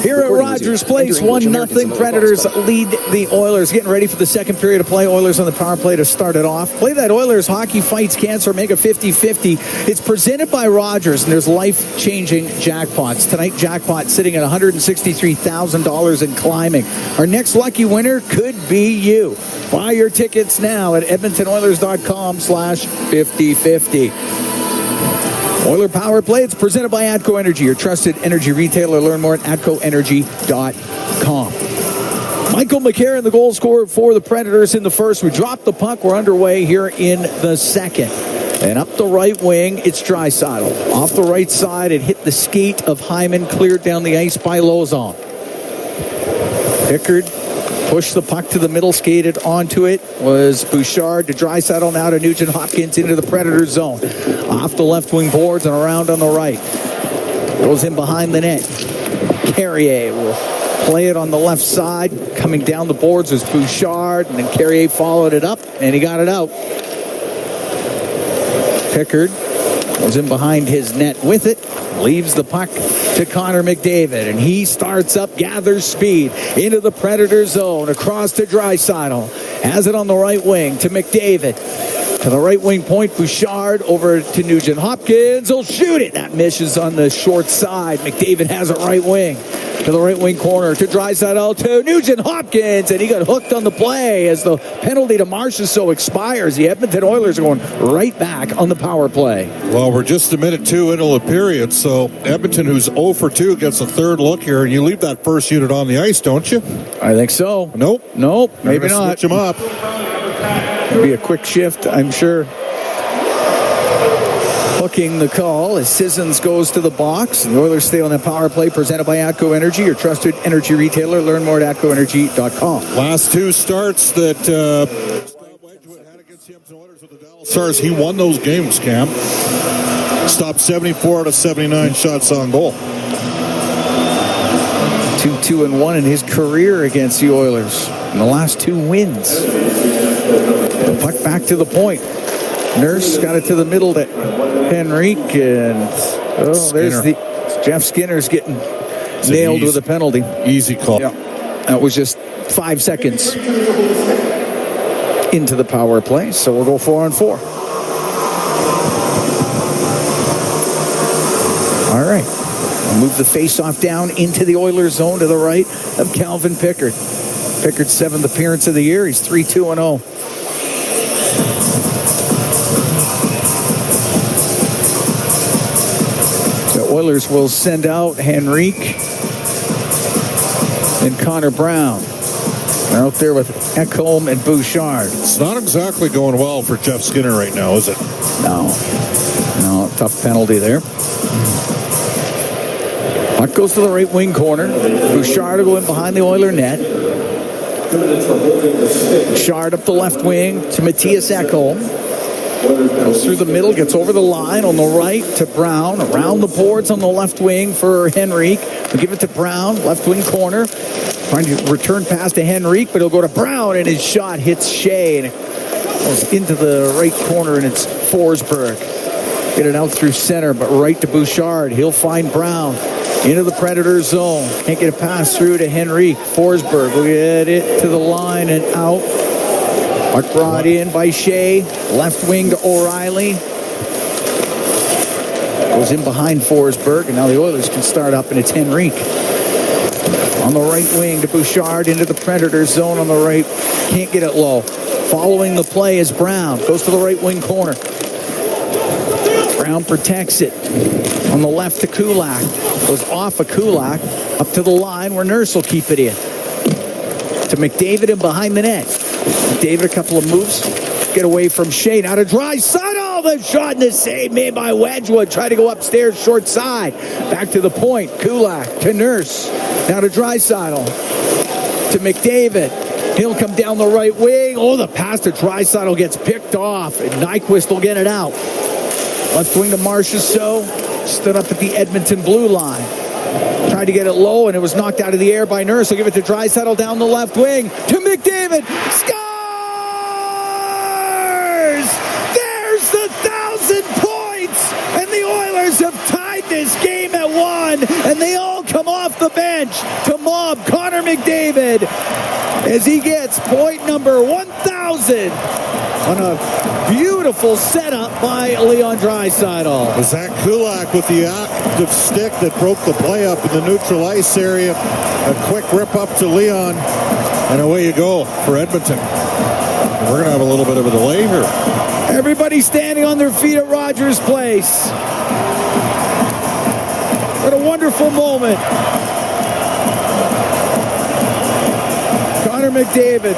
S2: Here at Rogers Place, 1-0 Predators lead the Oilers. Getting ready for the second period of play. Oilers on the power play to start it off. Play that Oilers Hockey Fights Cancer Mega 50-50. It's presented by Rogers, and there's life-changing jackpots. Tonight, jackpot sitting at $163,000 and climbing. Our next lucky winner could be you. Buy your tickets now at EdmontonOilers.com/5050. Oiler Power Play. It's presented by ATCO Energy, your trusted energy retailer. Learn more at atcoenergy.com. Michael McCarron, the goal scorer for the Predators in the first. We dropped the puck. We're underway here in the second. And up the right wing, it's Draisaitl. Off the right side, it hit the skate of Hyman, cleared down the ice by Lauzon. Pickard pushed the puck to the middle, skated onto it. Was Bouchard to Draisaitl, now to Nugent Hopkins into the Predator zone. Off the left wing boards and around on the right. Goes in behind the net. Carrier will play it on the left side. Coming down the boards was Bouchard, and then Carrier followed it up, and he got it out. Pickard goes in behind his net with it. Leaves the puck to Connor McDavid, and he starts up, gathers speed into the Predator zone, across to Draisaitl. Has it on the right wing to McDavid. To the right wing point, Bouchard over to Nugent Hopkins. He'll shoot it. That misses on the short side. McDavid has it right wing. To the right wing corner, to Draisaitl, to Nugent Hopkins, and he got hooked on the play as the penalty to Marchessault expires. The Edmonton Oilers are going right back on the power play.
S3: Well, we're just a minute 2 into the period, so Edmonton, who's 0 for 2, gets a third look here, and you leave that first unit on the ice, don't you?
S2: I think so.
S3: Nope,
S2: maybe not.
S3: Switch them up.
S2: It'll be a quick shift, I'm sure. Hooking the call as Sissons goes to the box. The Oilers stay on the power play, presented by ATCO Energy, your trusted energy retailer. Learn more at atcoenergy.com.
S3: Last 2 starts that Wedgwood had against the Edmonton Oilers with the Dallas Stars. He won those games, Cam. Stopped 74 out of 79 shots on goal.
S2: 2-2-1 in his career against the Oilers. In the last 2 wins. The puck back to the point. Nurse got it to the middle to Henrique, and there's Jeff Skinner's getting nailed with a penalty.
S3: Easy call.
S2: Yeah, that was just 5 seconds into the power play, so we'll go 4-on-4. All right, we'll Move the faceoff down into the Oilers zone to the right of Calvin Pickard. Pickard's 7th appearance of the year. He's 3-2-0. The Oilers will send out Henrique and Connor Brown. They're out there with Ekholm and Bouchard.
S3: It's not exactly going well for Jeff Skinner right now, is it?
S2: No, tough penalty there. Puck goes to the right wing corner. Bouchard will go in behind the Oiler net. Bouchard up the left wing to Matthias Ekholm. Goes through the middle, gets over the line on the right to Brown. Around the boards on the left wing for Henrique. We'll give it to Brown, left wing corner. Trying to return pass to Henrique, but he'll go to Brown, and his shot hits Shea, and it goes into the right corner, and it's Forsberg. Get it out through center, but right to Bouchard. He'll find Brown into the Predator zone. Can't get a pass through to Henrique. Forsberg will get it to the line and out. Puck brought in by Shea. Left wing to O'Reilly. Goes in behind Forsberg, and now the Oilers can start up, and it's Henrique. On the right wing to Bouchard into the Predator zone on the right. Can't get it low. Following the play is Brown. Goes to the right wing corner. Brown protects it. On the left to Kulak. Goes off of Kulak. Up to the line where Nurse will keep it in. To McDavid and behind the net. McDavid a couple of moves. Get away from Shea. Now to Draisaitl. The shot and the save made by Wedgwood. Try to go upstairs short side. Back to the point. Kulak to Nurse. Now to Draisaitl. To McDavid. He'll come down the right wing. Oh, the pass to Draisaitl gets picked off. And Nyquist will get it out. Left wing to Marchessault. Stood up at the Edmonton blue line. Tried to get it low, and it was knocked out of the air by Nurse. He'll give it to Draisaitl down the left wing. To McDavid. Scores! There's the 1,000 points! And the Oilers have tied this game at 1. And they all come off the bench to mob Connor McDavid as he gets point number 1,000 on a beautiful setup by Leon Draisaitl.
S3: Zach Kulak with the active stick that broke the play up in the neutral ice area. A quick rip up to Leon, and away you go for Edmonton. And we're going to have a little bit of a delay here.
S2: Everybody standing on their feet at Rogers Place. What a wonderful moment. Connor McDavid,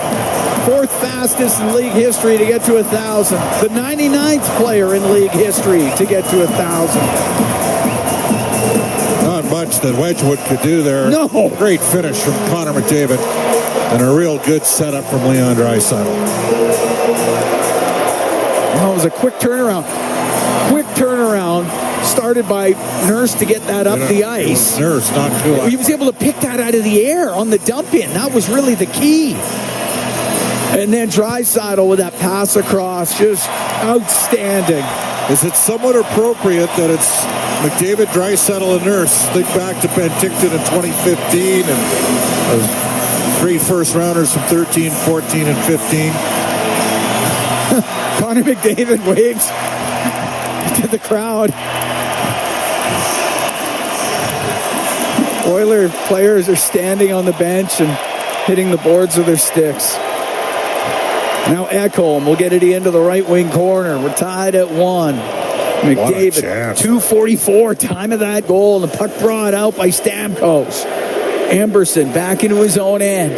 S2: 4th fastest in league history to get to 1,000. The 99th player in league history to get to 1,000.
S3: Not much that Wedgwood could do there.
S2: No.
S3: Great finish from Connor McDavid. And a real good setup from Leon Draisaitl.
S2: Well, it was a quick turnaround. Started by Nurse to get that up the ice.
S3: Nurse, not Kulak.
S2: He was able to pick that out of the air on the dump in. That was really the key. And then Draisaitl with that pass across, just outstanding.
S3: Is it somewhat appropriate that it's McDavid, Draisaitl, and Nurse? Think back to Penticton in 2015 and 3 first-rounders from 13, 14, and 15.
S2: Connor McDavid waves to the crowd. Oiler players are standing on the bench and hitting the boards with their sticks. Now Ekholm will get it into the right wing corner. We're tied at 1. McDavid, 2:44 time of that goal, and the puck brought out by Stamkos. Amberson back into his own end.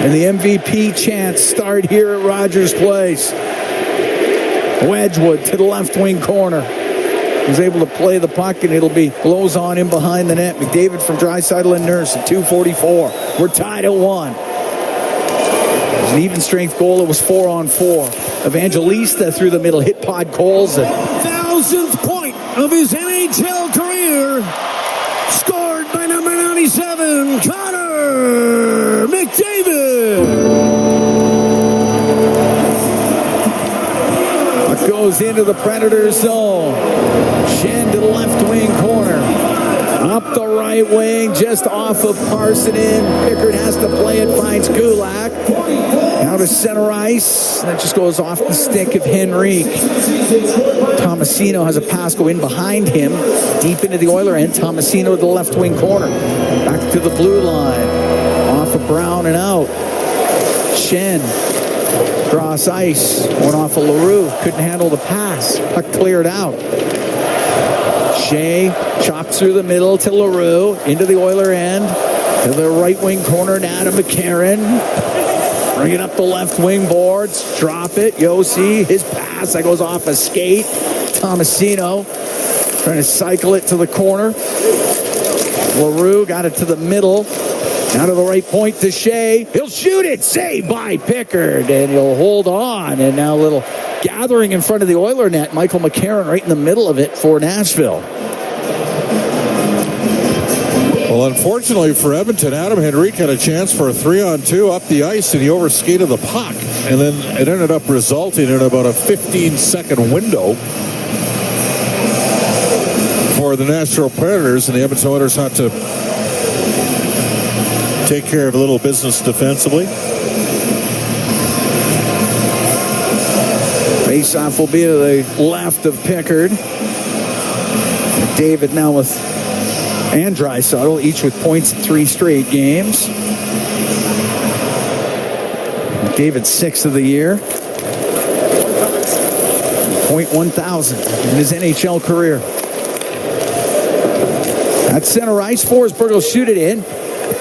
S2: And the MVP chants start here at Rogers Place. Wedgwood to the left wing corner. He's able to play the puck, and it'll be blows on him behind the net. McDavid from Draisaitl and Nurse at 2:44. We're tied at 1. It was an even strength goal. It was 4-on-4. Evangelista through the middle hit Podkolzin.
S1: 1,000th point of his NHL career. Scored by number 97, Connor McDavid.
S2: Goes into the Predator zone. Shen to the left wing corner. Up the right wing, just off of Parsonen. Pickard has to play it, finds Kulak. Now to center ice. That just goes off the stick of Henrique. Tomasino has a pass go in behind him, deep into the Oiler end. Tomasino to the left wing corner. Back to the blue line. Off of Brown and out. Shen. Cross ice. Went off of LaRue. Couldn't handle the pass. Puck cleared out. Shea chopped through the middle to LaRue. Into the Oiler end. To the right wing corner to Adam McCarron. Bring it up the left wing boards. Drop it. Yossi. His pass that goes off a skate. Tomasino trying to cycle it to the corner. LaRue got it to the middle. Now to the right point to Shea. He'll shoot it. Saved by Pickard. And he'll hold on. And now a little gathering in front of the Oiler net. Michael McCarron right in the middle of it for Nashville.
S3: Well, unfortunately for Edmonton, Adam Henrique had a chance for a 3-on-2 up the ice, and he overskated the puck. And then it ended up resulting in about a 15-second window for the Nashville Predators, and the Edmonton Oilers had to take care of a little business defensively.
S2: Face-off will be to the left of Pickard. David now with and Draisaitl, each with points in 3 straight games. David, 6th of the year. .1000 in his NHL career. At center ice, Forsberg will shoot it in.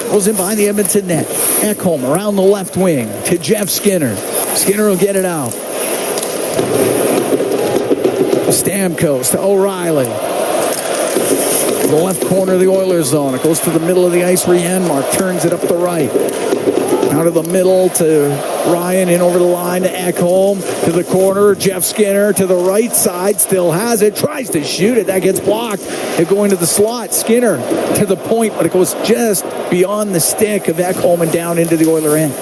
S2: Goes in behind the Edmonton net. Ekholm around the left wing to Jeff Skinner. Skinner will get it out. Stamkos to O'Reilly. The left corner of the Oilers zone. It goes to the middle of the ice where Janmark turns it up the right. Out of the middle to Ryan, in over the line to Ekholm, to the corner, Jeff Skinner to the right side, still has it, tries to shoot it, that gets blocked. It going to the slot, Skinner to the point, but it goes just beyond the stick of Ekholm and down into the Oiler end.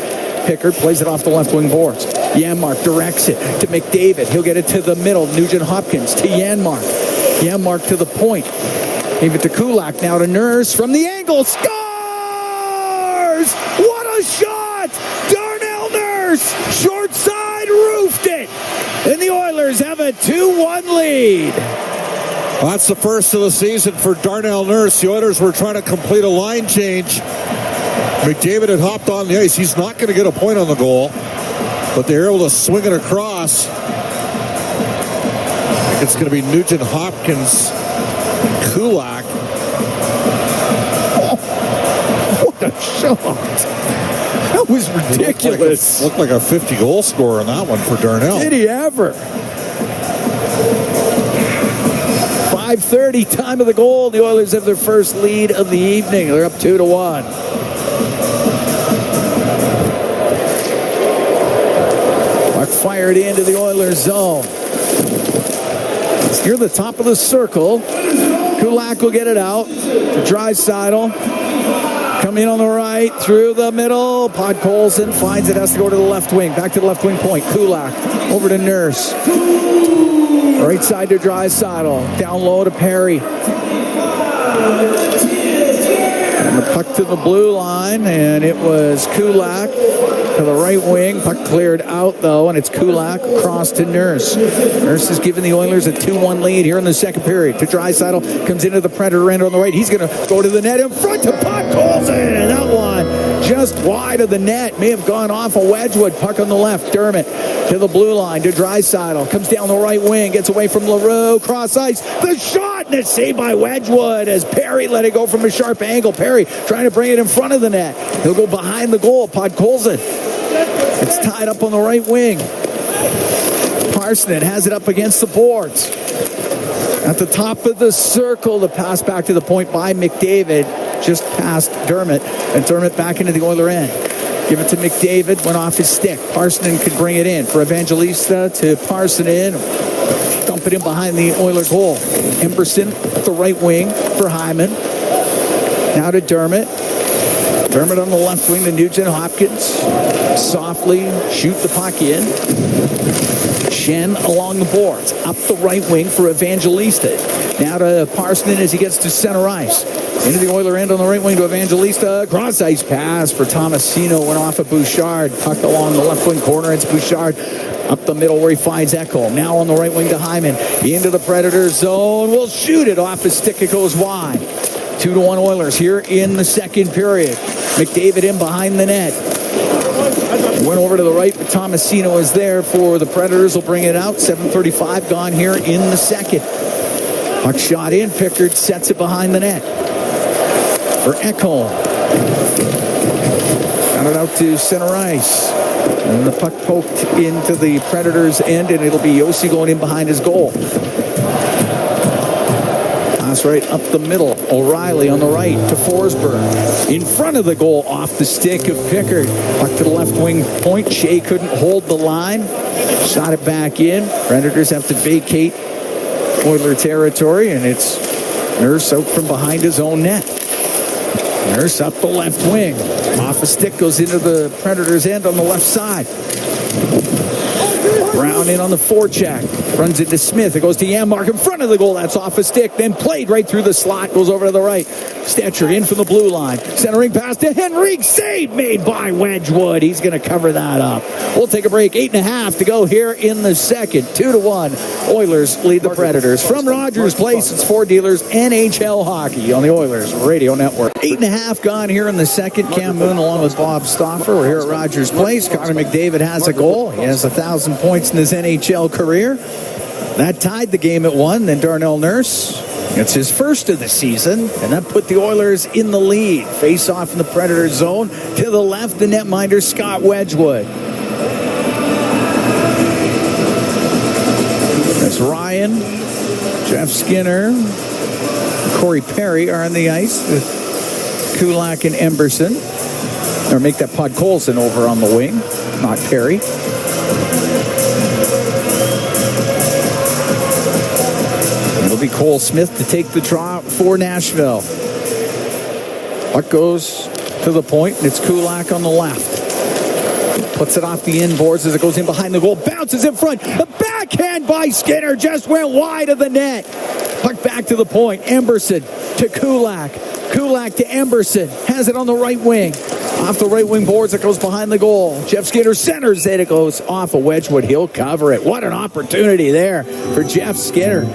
S2: Pickard plays it off the left wing boards. Janmark directs it to McDavid. He'll get it to the middle. Nugent Hopkins to Janmark. Janmark to the point. Gave it to Kulak, now to Nurse from the angle. Scores! What a shot! Darnell Nurse, short side, roofed it. And the Oilers have a 2-1 lead.
S3: Well, that's the first of the season for Darnell Nurse. The Oilers were trying to complete a line change. McDavid had hopped on the ice. He's not going to get a point on the goal, but they're able to swing it across. It's going to be Nugent Hopkins, Kulak.
S2: Oh, what a shot. That was ridiculous.
S3: Looked like a 50-goal scorer on that one for Darnell.
S2: Did he ever? 5:30, time of the goal. The Oilers have their first lead of the evening. They're up 2-1. Puck fired into the Oilers zone. Near the top of the circle. Kulak will get it out to Draisaitl. Coming in on the right, through the middle. Podkolzin finds it, has to go to the left wing. Back to the left wing point. Kulak over to Nurse. Right side to Draisaitl. Down low to Perry. And the puck to the blue line, and it was Kulak to the right wing. Puck cleared out, though, and it's Kulak across to Nurse. Nurse has given the Oilers a 2-1 lead here in the second period. To Draisaitl, comes into the Predator end on the right. He's going to go to the net in front to Podkolzin, and that one just wide of the net. May have gone off a Wedgwood. Puck on the left. Dermott to the blue line to Draisaitl. Comes down the right wing, gets away from LaRue. Cross ice. The shot, and it's saved by Wedgwood as Perry let it go from a sharp angle. Perry trying to bring it in front of the net. He'll go behind the goal. Podkolzin. It's tied up on the right wing. Parsons has it up against the boards. At the top of the circle, the pass back to the point by McDavid, just past Dermott, and Dermott back into the Oiler end. Give it to McDavid, went off his stick. Parsons could bring it in for Evangelista to Parsons, dump it in behind the Oiler goal. Emberson at the right wing for Hyman. Now to Dermott. Dermott on the left wing to Nugent Hopkins. Softly shoot the puck in. Shen along the boards. Up the right wing for Evangelista. Now to Parsons as he gets to center ice. Into the Oiler end on the right wing to Evangelista. Cross-ice pass for Tomasino. Went off of Bouchard. Puck along the left wing corner. It's Bouchard up the middle where he finds Ekholm. Now on the right wing to Hyman. Into the Predators zone. Will shoot it off his stick. It goes wide. 2-1 Oilers here in the second period. McDavid in behind the net. Went over to the right, but Tomasino is there for the Predators. Will bring it out. 7:35 gone here in the second. Puck shot in. Pickard sets it behind the net for Ekholm. Got it out to center ice. And the puck poked into the Predators' end, and it'll be Yossi going in behind his goal. Pass right up the middle. O'Reilly on the right to Forsberg. In front of the goal, off the stick of Pickard. Puck to the left wing point. Shea couldn't hold the line. Shot it back in. Predators have to vacate Oiler territory, and it's Nurse out from behind his own net. Nurse up the left wing. Off a stick, goes into the Predators' end on the left side. Brown in on the forecheck. Runs into Smith. It goes to Janmark in front of the goal. That's off a stick. Then played right through the slot. Goes over to the right. Stetcher in from the blue line. Centering pass to Henrique. Save made by Wedgwood. He's going to cover that up. We'll take a break. 8.5 to go here in the second. 2-1. Oilers lead the Predators. From Rogers Place, it's Ford Dealers NHL Hockey on the Oilers Radio Network. 8.5 gone here in the second. Cam Moon along with Bob Stauffer. We're here at Rogers Place. Connor McDavid has a goal. He has 1,000 points in his NHL career. That tied the game at 1. Then Darnell Nurse. It's his first of the season, and that put the Oilers in the lead. Face off in the Predator zone. To the left, the netminder, Scott Wedgwood. That's Ryan, Jeff Skinner, Corey Perry are on the ice. Kulak and Emberson. Or make that Podkolzin over on the wing, not Perry. It'll be Cole Smith to take the draw for Nashville. Puck goes to the point, and it's Kulak on the left. Puts it off the inboards as it goes in behind the goal. Bounces in front. A backhand by Skinner just went wide of the net. Puck back to the point. Emberson to Kulak. Kulak to Emberson. Has it on the right wing. Off the right wing boards, it goes behind the goal. Jeff Skinner centers it. It goes off of Wedgwood. He'll cover it. What an opportunity there for Jeff Skinner.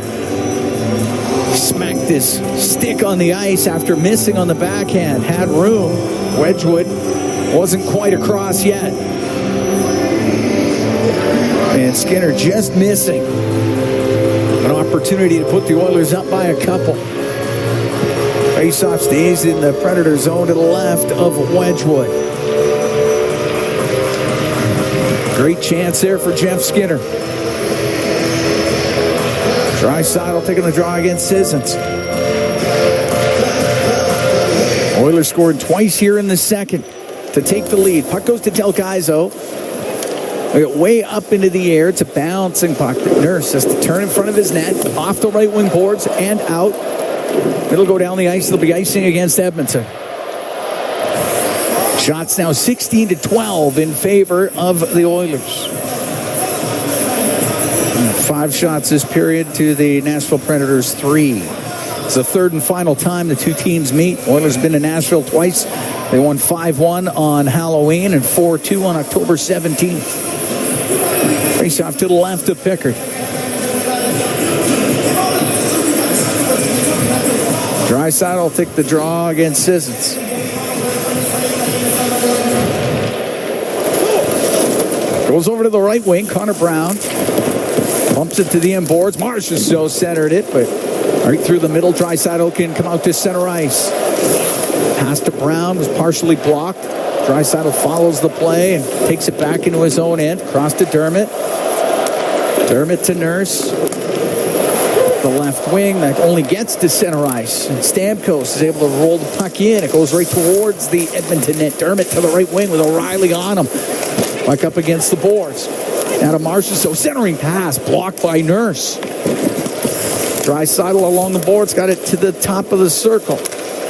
S2: Smacked his stick on the ice after missing on the backhand. Had room. Wedgwood wasn't quite across yet. And Skinner just missing an opportunity to put the Oilers up by a couple. Faceoff stays in the Predator zone to the left of Wedgwood. Great chance there for Jeff Skinner. Draisaitl taking the draw against Sissons. Oilers scored twice here in the second to take the lead. Puck goes to Del Gaizo. Way up into the air. It's a bouncing puck. Nurse has to turn in front of his net, off the right wing boards and out. It'll go down the ice. They'll be icing against Edmonton. Shots now 16-12 in favor of the Oilers. 5 shots this period to the Nashville Predators 3. It's the third and final time the two teams meet. Oilers have been to Nashville twice. They won 5-1 on Halloween and 4-2 on October 17th. Face off to the left of Pickard. Draisaitl will take the draw against Sissons. Goes over to the right wing. Connor Brown pumps it to the end boards. Marchessault centered it, but right through the middle. Draisaitl can come out to center ice. Pass to Brown was partially blocked. Draisaitl follows the play and takes it back into his own end. Cross to Dermott. Dermott to Nurse. The left wing that only gets to center ice. And Stamkos is able to roll the puck in. It goes right towards the Edmonton net. Dermott to the right wing with O'Reilly on him. Puck up against the boards. Now to Marchessault. Centering pass blocked by Nurse. Draisaitl along the boards. Got it to the top of the circle.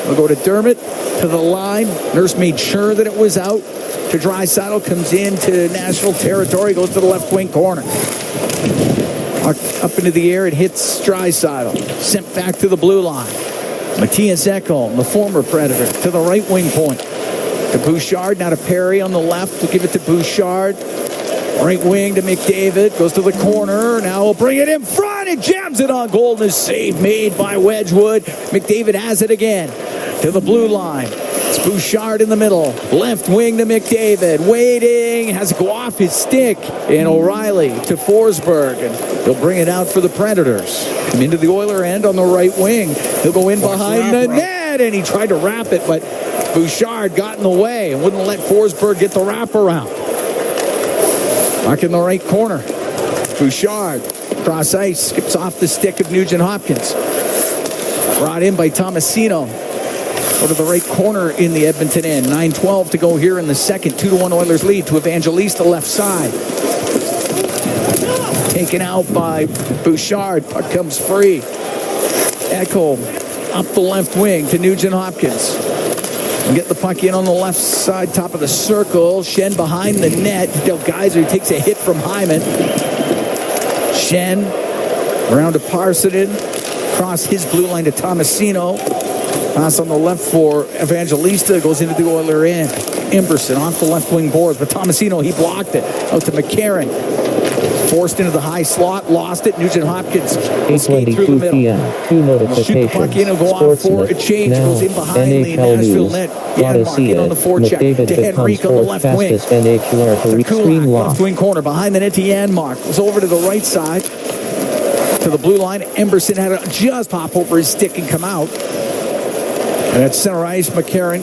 S2: We'll go to Dermott to the line. Nurse made sure that it was out. To Draisaitl, comes into Nashville territory, goes to the left wing corner. Up into the air, it hits Draisaitl. Sent back to the blue line. Matthias Ekholm, the former Predator, to the right wing point. To Bouchard, now to Perry on the left. To give it to Bouchard. Right wing to McDavid. Goes to the corner. Now we'll bring it in front and jams it on goal. And a save made by Wedgwood. McDavid has it again. To the blue line. It's Bouchard in the middle. Left wing to McDavid. Waiting. Has to go off his stick. And O'Reilly to Forsberg. And he'll bring it out for the Predators. Come into the Oiler end on the right wing. He'll go in behind the net. And he tried to wrap it, but Bouchard got in the way and wouldn't let Forsberg get the wraparound. Back in the right corner. Bouchard, cross ice, skips off the stick of Nugent Hopkins. Brought in by Tomasino. Go to the right corner in the Edmonton end. 9:12 to go here in the second. 2-1 Oilers lead to Evangelista left side. Taken out by Bouchard. Puck comes free. Echo up the left wing to Nugent Hopkins. And get the puck in on the left side, top of the circle. Shen behind the net. Del Geyser takes a hit from Hyman. Shen around to Parsonen. Across his blue line to Tomasino. Pass on the left for Evangelista. Goes into the Oiler end. Emberson off the left wing boards. But Tomasino, he blocked it. Out to McCarron. Forced into the high slot. Lost it. Nugent Hopkins will skate through the middle.
S4: Two notifications.
S2: Shoot the puck in and go on for a change.
S4: Now,
S2: Goes in behind the
S4: NHL
S2: Nashville
S4: News.
S2: net.
S4: Gotta
S2: Janmark
S4: see
S2: in on
S4: it.
S2: the forecheck
S4: McDavid
S2: to
S4: becomes
S2: Henrique on the
S4: fourth
S2: left wing.
S4: fastest NHLer for each screen
S2: Kulak,
S4: lock.
S2: left wing corner behind the net to Janmark. Goes over to the right side to the blue line. Emberson had to just hop over his stick and come out. And at center ice, McCarron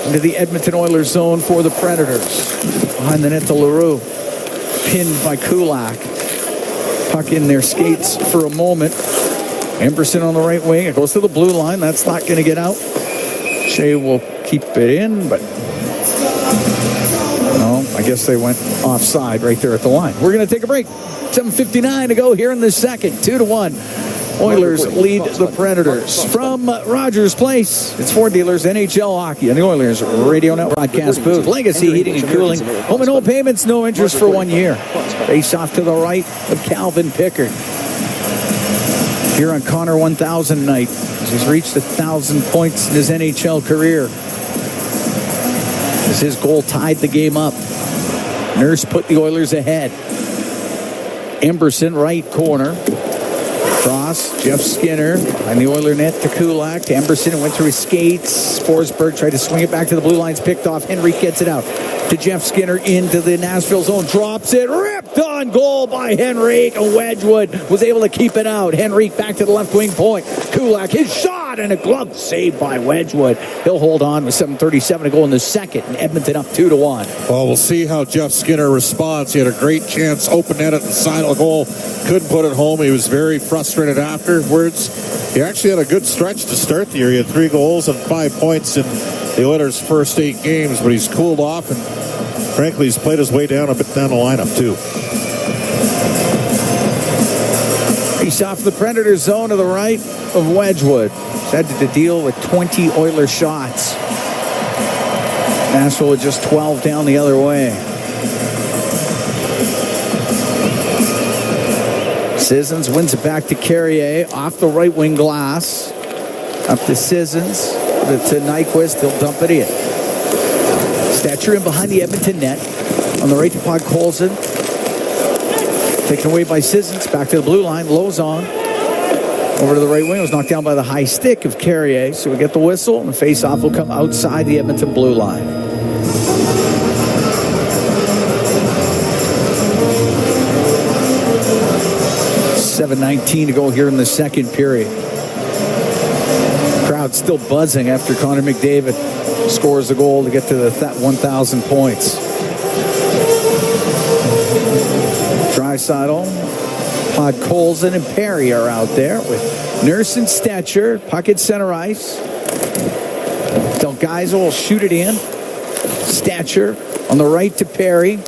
S2: into the Edmonton Oilers zone for the Predators. Behind the net to Leroux. Pinned by Kulak. Puck in their skates for a moment. Emberson on the right wing. It goes to the blue line. That's not going to get out. Shea will keep it in, but no, I guess they went offside right there at the line. We're going to take a break. 7:59 to go here in the second. 2-1. Oilers lead the Predators. From Rogers Place, it's Ford Dealers, NHL Hockey, and the Oilers Radio Network broadcast booth. Legacy Heating and Cooling. Home and home payments, no interest for 1 year. Face off to the right of Calvin Pickard. Here on Connor 1000 night, he's reached 1,000 points in his NHL career. As his goal tied the game up. Nurse put the Oilers ahead. Emberson, right corner. Cross, Jeff Skinner, and the Oiler net to Kulak, to Emberson, went through his skates. Forsberg tried to swing it back to the blue lines, picked off. Henrique gets it out to Jeff Skinner into the Nashville zone, drops it, ripped on goal by Henrique. Wedgwood was able to keep it out. Henrique back to the left wing point. Kulak, his shot, and a glove save by Wedgwood. He'll hold on with 7:37 to go in the second, and Edmonton up 2-1.
S3: Well, we'll see how Jeff Skinner responds. He had a great chance, open net at the side of the goal, couldn't put it home. He was very frustrated afterwards. He actually had a good stretch to start the year. He had 3 goals and 5 points in the Oilers' first 8 games, but he's cooled off, and frankly, he's played his way down a bit down the lineup, too.
S2: Face off the Predator zone to the right of Wedgwood. He's had to deal with 20 Oiler shots. Nashville with just 12 down the other way. Sissons wins it back to Carrier off the right wing glass. Up to Sissons. To Nyquist. He'll dump it in. Stetcher in behind the Edmonton net. On the right to Podkolzin. Taken away by Sissons. Back to the blue line. Lozon. Over to the right wing. It was knocked down by the high stick of Carrier. So we get the whistle. And the face-off will come outside the Edmonton blue line. .19 to go here in the second period. Crowd still buzzing after Connor McDavid scores a goal to get to the 1,000 points. Draisaitl, Podkolzin, and Perry are out there with Nurse and Stetcher. Puck at center ice. Del Geyser will shoot it in. Stetcher on the right to Perry.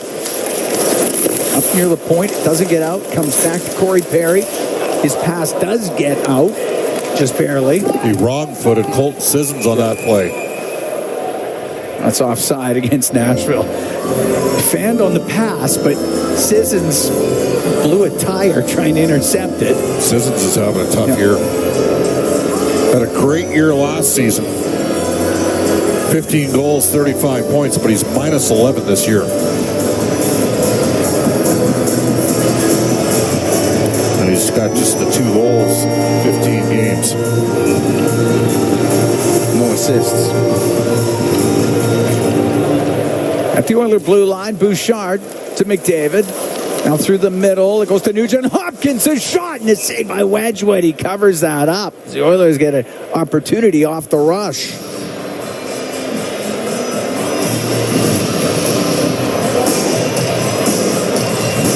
S2: Up near the point, doesn't get out, comes back to Corey Perry. His pass does get out, just barely.
S3: He wrong-footed Colton Sissons on that play.
S2: That's offside against Nashville. Fanned on the pass, but Sissons blew a tire trying to intercept it.
S3: Sissons is having a tough year. Had a great year last season. 15 goals, 35 points, but he's minus 11 this year. And he's got just the 2 goals, 15 games.
S2: No assists. At the Oiler blue line, Bouchard to McDavid. Now through the middle, it goes to Nugent Hopkins. A shot and it's saved by Wedgwood. He covers that up. The Oilers get an opportunity off the rush.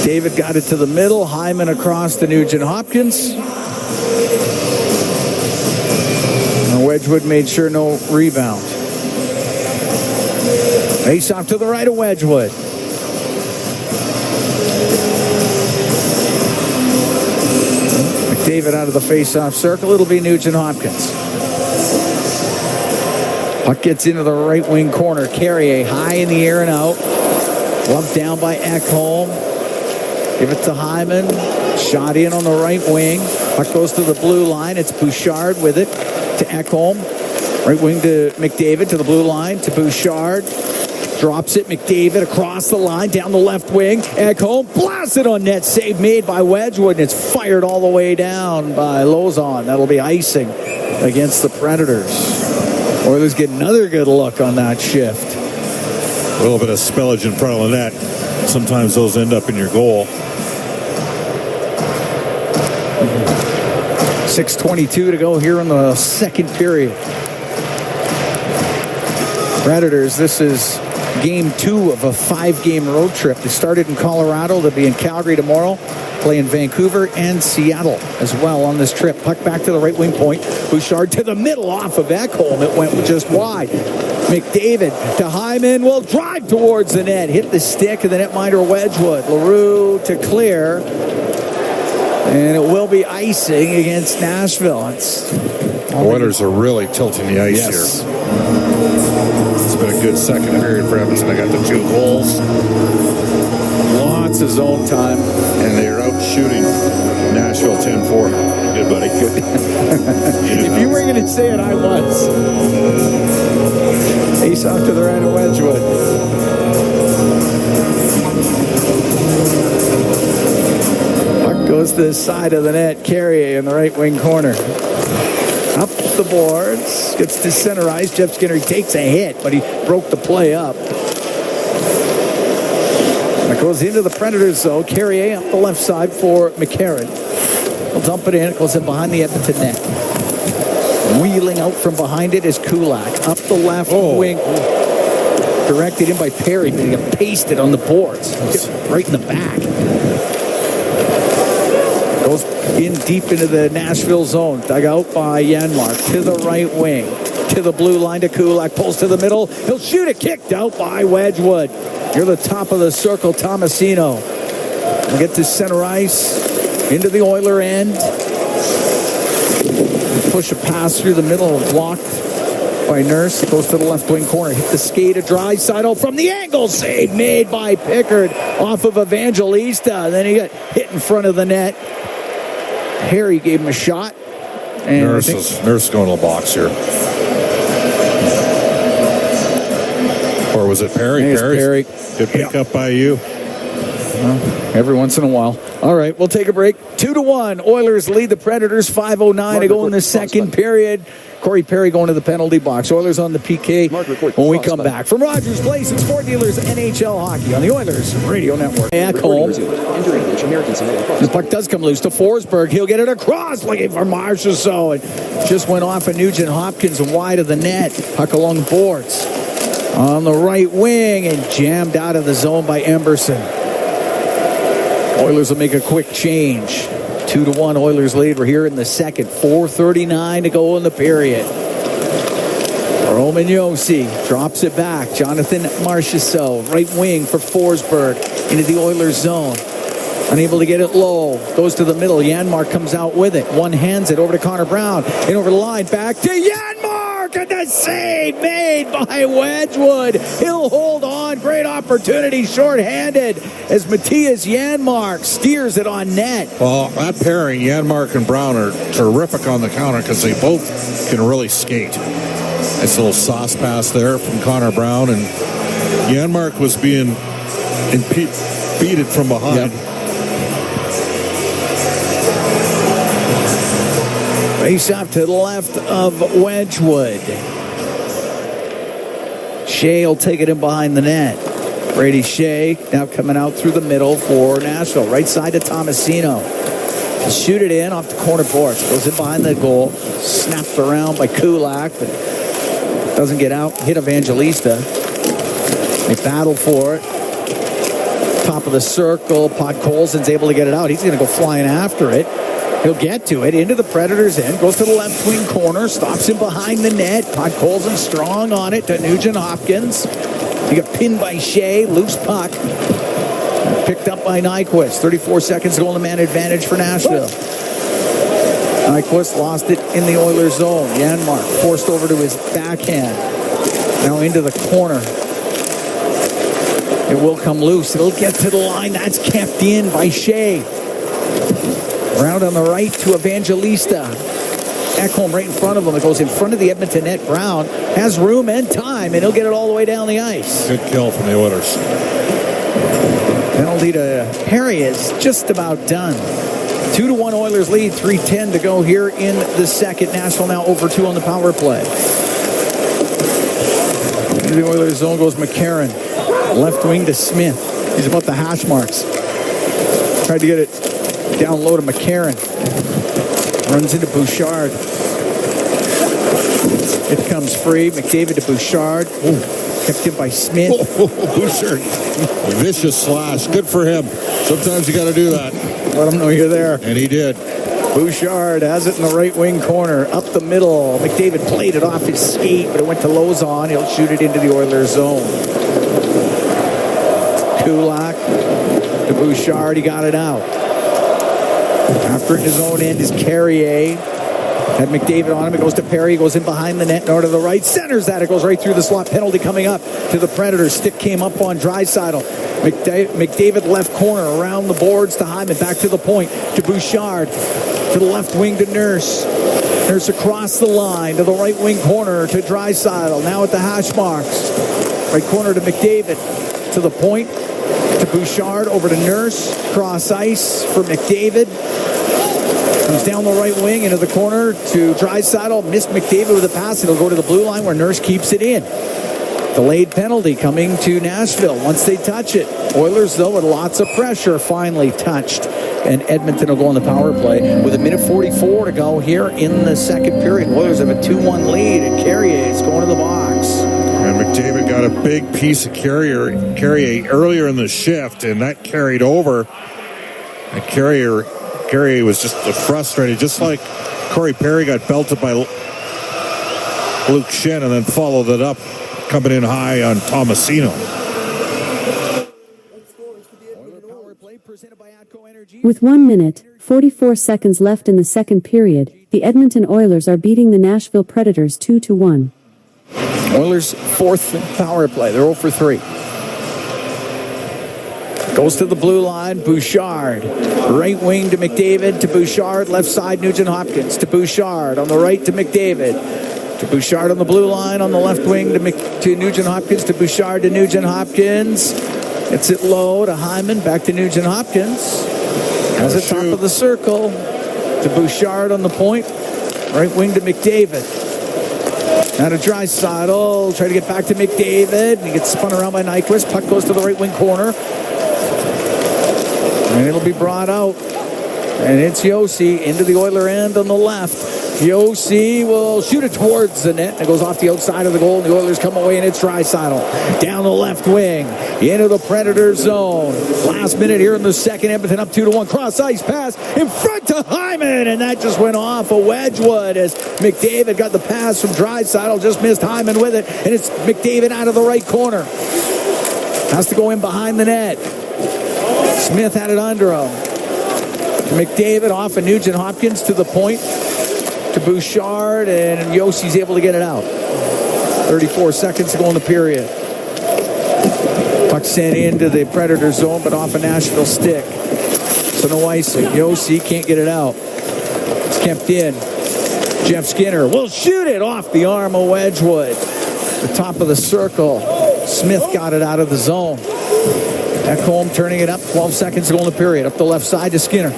S2: David got it to the middle. Hyman across to Nugent Hopkins. And Wedgwood made sure no rebound. Face off to the right of Wedgwood. McDavid out of the face-off circle. It'll be Nugent Hopkins. Puck gets into the right wing corner. Carrier high in the air and out. Lumped down by Ekholm. Give it to Hyman. Shot in on the right wing. Puck goes to the blue line. It's Bouchard with it to Ekholm. Right wing to McDavid to the blue line to Bouchard. Drops it. McDavid across the line down the left wing. Ekholm blasted on net. Save made by Wedgwood. And it's fired all the way down by Lauzon. That'll be icing against the Predators. Oilers get another good look on that shift.
S3: A little bit of spillage in front of the net. Sometimes those end up in your goal.
S2: 6:22 to go here in the second period. Predators, this is game 2 of a 5-game road trip. They started in Colorado. They'll be in Calgary tomorrow, play in Vancouver and Seattle as well on this trip. Puck back to the right wing point. Bouchard to the middle off of Ekholm. It went just wide. McDavid to Hyman will drive towards the net. Hit the stick of the netminder Wedgwood. LaRue to clear. And it will be icing against Nashville.
S3: The Oilers are really tilting the ice here. It's been a good second period for Edmonton. They got the 2 goals.
S2: Lots of zone time.
S3: And they're out shooting Nashville 10-4. Good, buddy. Good.
S2: If you were going to say it, I was. Ace off to the right of Wedgwood. Puck goes to the side of the net. Carrier in the right wing corner. Up the boards. Gets to center ice. Jeff Skinner takes a hit, but he broke the play up. That goes into the Predators, though. Carrier up the left side for McCarron. He'll dump it in. It goes in behind the Edmonton net. Wheeling out from behind it is Kulak. Up the left wing. Directed in by Perry, but he got pasted on the boards. Right in the back. Goes in deep into the Nashville zone. Dug out by Janmark. To the right wing. To the blue line to Kulak. Pulls to the middle. He'll shoot it. Kicked out by Wedgwood. Near the top of the circle, Tomasino. We'll get to center ice. Into the Oiler end. Push a pass through the middle, blocked by Nurse. Goes to the left wing corner. Hit the skate of Draisaitl from the angle. Save made by Pickard off of Evangelista. Then he got hit in front of the net. Harry gave him a shot. And
S3: Nurse going to the box here. Or was it Perry?
S2: Perry.
S3: Good pick up by you.
S2: Every once in a while. All right, we'll take a break. 2-1. Oilers lead the Predators. 5:09 to go in the second period. Corey Perry going to the penalty box. Oilers on the PK when we come back. From Rogers Place, it's Fort Dealers NHL Hockey on the Oilers Radio Network. At home. The puck does come loose to Forsberg. He'll get it across, looking for Marchessault. It just went off of Nugent Hopkins wide of the net. Puck along the boards. On the right wing and jammed out of the zone by Emberson. Oilers will make a quick change. 2-1 Oilers lead. We're here in the second. 4:39 to go in the period. Roman Josi drops it back. Jonathan Marchessault, right wing for Forsberg into the Oilers zone. Unable to get it low. Goes to the middle. Janmark comes out with it. One hands it over to Connor Brown. In over the line. Back to Janmark. Yanmark, and the save made by Wedgwood. He'll hold on. Great opportunity, shorthanded, as Matthias Yanmark steers it on net.
S3: Well, that pairing, Yanmark and Brown, are terrific on the counter because they both can really skate. Nice little sauce pass there from Connor Brown, and Yanmark was being impeded from behind.
S2: Yep. Face off to the left of Wedgwood. Shea will take it in behind the net. Brady Shea now coming out through the middle for Nashville. Right side to Tomasino. He'll shoot it in off the corner boards. Goes in behind the goal. Snapped around by Kulak, but doesn't get out. Hit Evangelista. They battle for it. Top of the circle. Podkolzin's able to get it out. He's going to go flying after it. He'll get to it, into the Predators' end, goes to the left wing corner, stops him behind the net. Podkolzin strong on it to Nugent Hopkins. He got pinned by Shea, loose puck. Picked up by Nyquist. 34 seconds to go in the man advantage for Nashville. Nyquist lost it in the Oilers' zone. Yanmark forced over to his backhand. Now into the corner. It will come loose. It'll get to the line. That's kept in by Shea. Round on the right to Evangelista. Ekholm right in front of him. It goes in front of the Edmonton net. Brown has room and time, and he'll get it all the way down the ice.
S3: Good kill from the Oilers.
S2: Penalty to Perry is just about done. 2-1 Oilers lead. 3:10 to go here in the second. Nashville now over 2 on the power play. Into the Oilers zone goes McCarron. Left wing to Smith. He's about the hash marks. Tried to get it down low to McCarron. Runs into Bouchard. It comes free. McDavid to Bouchard. Ooh. Kept in by Smith.
S3: Bouchard. Vicious slash. Good for him. Sometimes you got to do that.
S2: Let him know you're there.
S3: And he did.
S2: Bouchard has it in the right wing corner. Up the middle. McDavid played it off his skate, but it went to Lozon. He'll shoot it into the Oilers zone. Kulak to Bouchard. He got it out. After it in his own end is Carrier. Had McDavid on him. It goes to Perry. Goes in behind the net. Now to the right. Centers that. It goes right through the slot. Penalty coming up to the Predators. Stick came up on Draisaitl. McDavid left corner around the boards to Hyman. Back to the point to Bouchard. To the left wing to Nurse. Nurse across the line to the right wing corner to Draisaitl. Now at the hash marks. Right corner to McDavid. To the point to Bouchard. Over to Nurse. Cross ice for McDavid. Comes down the right wing into the corner to Draisaitl. Missed McDavid with a pass. It'll go to the blue line where Nurse keeps it in. Delayed penalty coming to Nashville once they touch it. Oilers, though, with lots of pressure, finally touched. And Edmonton will go on the power play with 1:44 to go here in the second period. Oilers have a 2-1 lead, and Carrier is going to the box.
S3: And McDavid got a big piece of Carrier earlier in the shift, and that carried over. And Carrier was just frustrated, just like Corey Perry got belted by Luke Schenn and then followed it up, coming in high on Tomasino.
S5: With 1 minute, 44 seconds left in the second period, the Edmonton Oilers are beating the Nashville Predators 2-1.
S2: Oilers' fourth power play. They're 0 for 3. Goes to the blue line, Bouchard. Right wing to McDavid, to Bouchard. Left side, Nugent Hopkins. To Bouchard. On the right to McDavid. To Bouchard on the blue line. On the left wing to Nugent Hopkins. To Bouchard to Nugent Hopkins. It's it low to Hyman. Back to Nugent Hopkins. Has it top of the circle. To Bouchard on the point. Right wing to McDavid. Now to Draisaitl. Try to get back to McDavid. He gets spun around by Nyquist. Puck goes to the right wing corner. And it'll be brought out. And it's Yossi into the Oiler end on the left. Yossi will shoot it towards the net. It goes off the outside of the goal. And the Oilers come away, and it's Draisaitl. Down the left wing. Into the Predator zone. Last minute here in the second. Edmonton up 2-1. Cross ice pass in front to Hyman. And that just went off a Wedgwood as McDavid got the pass from Draisaitl. Just missed Hyman with it. And it's McDavid out of the right corner. Has to go in behind the net. Smith had it under him. McDavid off of Nugent Hopkins to the point to Bouchard, and Yossi's able to get it out. 34 seconds to go in the period. Puck sent into the Predator zone, but off a Nashville stick. So no icing. Yossi can't get it out. It's kept in. Jeff Skinner will shoot it off the arm of Wedgwood. The top of the circle. Smith got it out of the zone. Ekholm turning it up. 12 seconds to go in the period. Up the left side to Skinner.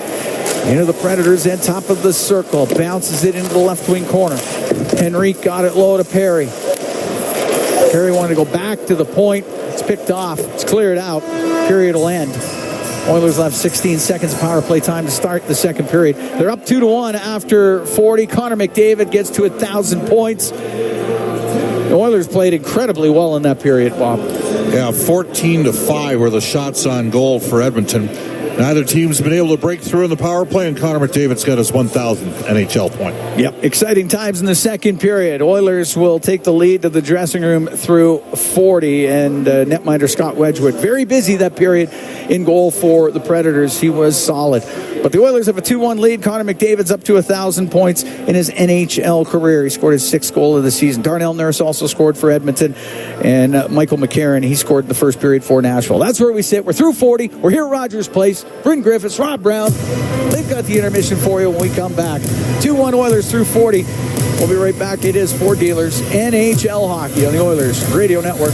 S2: Into the Predators end, top of the circle. Bounces it into the left wing corner. Henrique got it low to Perry. Perry wanted to go back to the point. It's picked off. It's cleared out. Period will end. Oilers left 16 seconds of power play time to start the second period. They're up 2-1 after 40. Connor McDavid gets to 1,000 points. The Oilers played incredibly well in that period, Bob.
S3: Yeah, 14-5 were the shots on goal for Edmonton. Neither team's been able to break through in the power play, and Connor McDavid's got his 1,000th NHL point.
S2: Yep, exciting times in the second period. Oilers will take the lead to the dressing room through 40, and netminder Scott Wedgwood, very busy that period in goal for the Predators. He was solid. But the Oilers have a 2-1 lead. Connor McDavid's up to 1,000 points in his NHL career. He scored his 6th goal of the season. Darnell Nurse also scored for Edmonton. And Michael McCarron, he scored in the first period for Nashville. That's where we sit. We're through 40. We're here at Rogers Place. Bryn Griffiths, Rob Brown. They've got the intermission for you when we come back. 2-1 Oilers through 40. We'll be right back. It is For Dealers NHL Hockey on the Oilers Radio Network.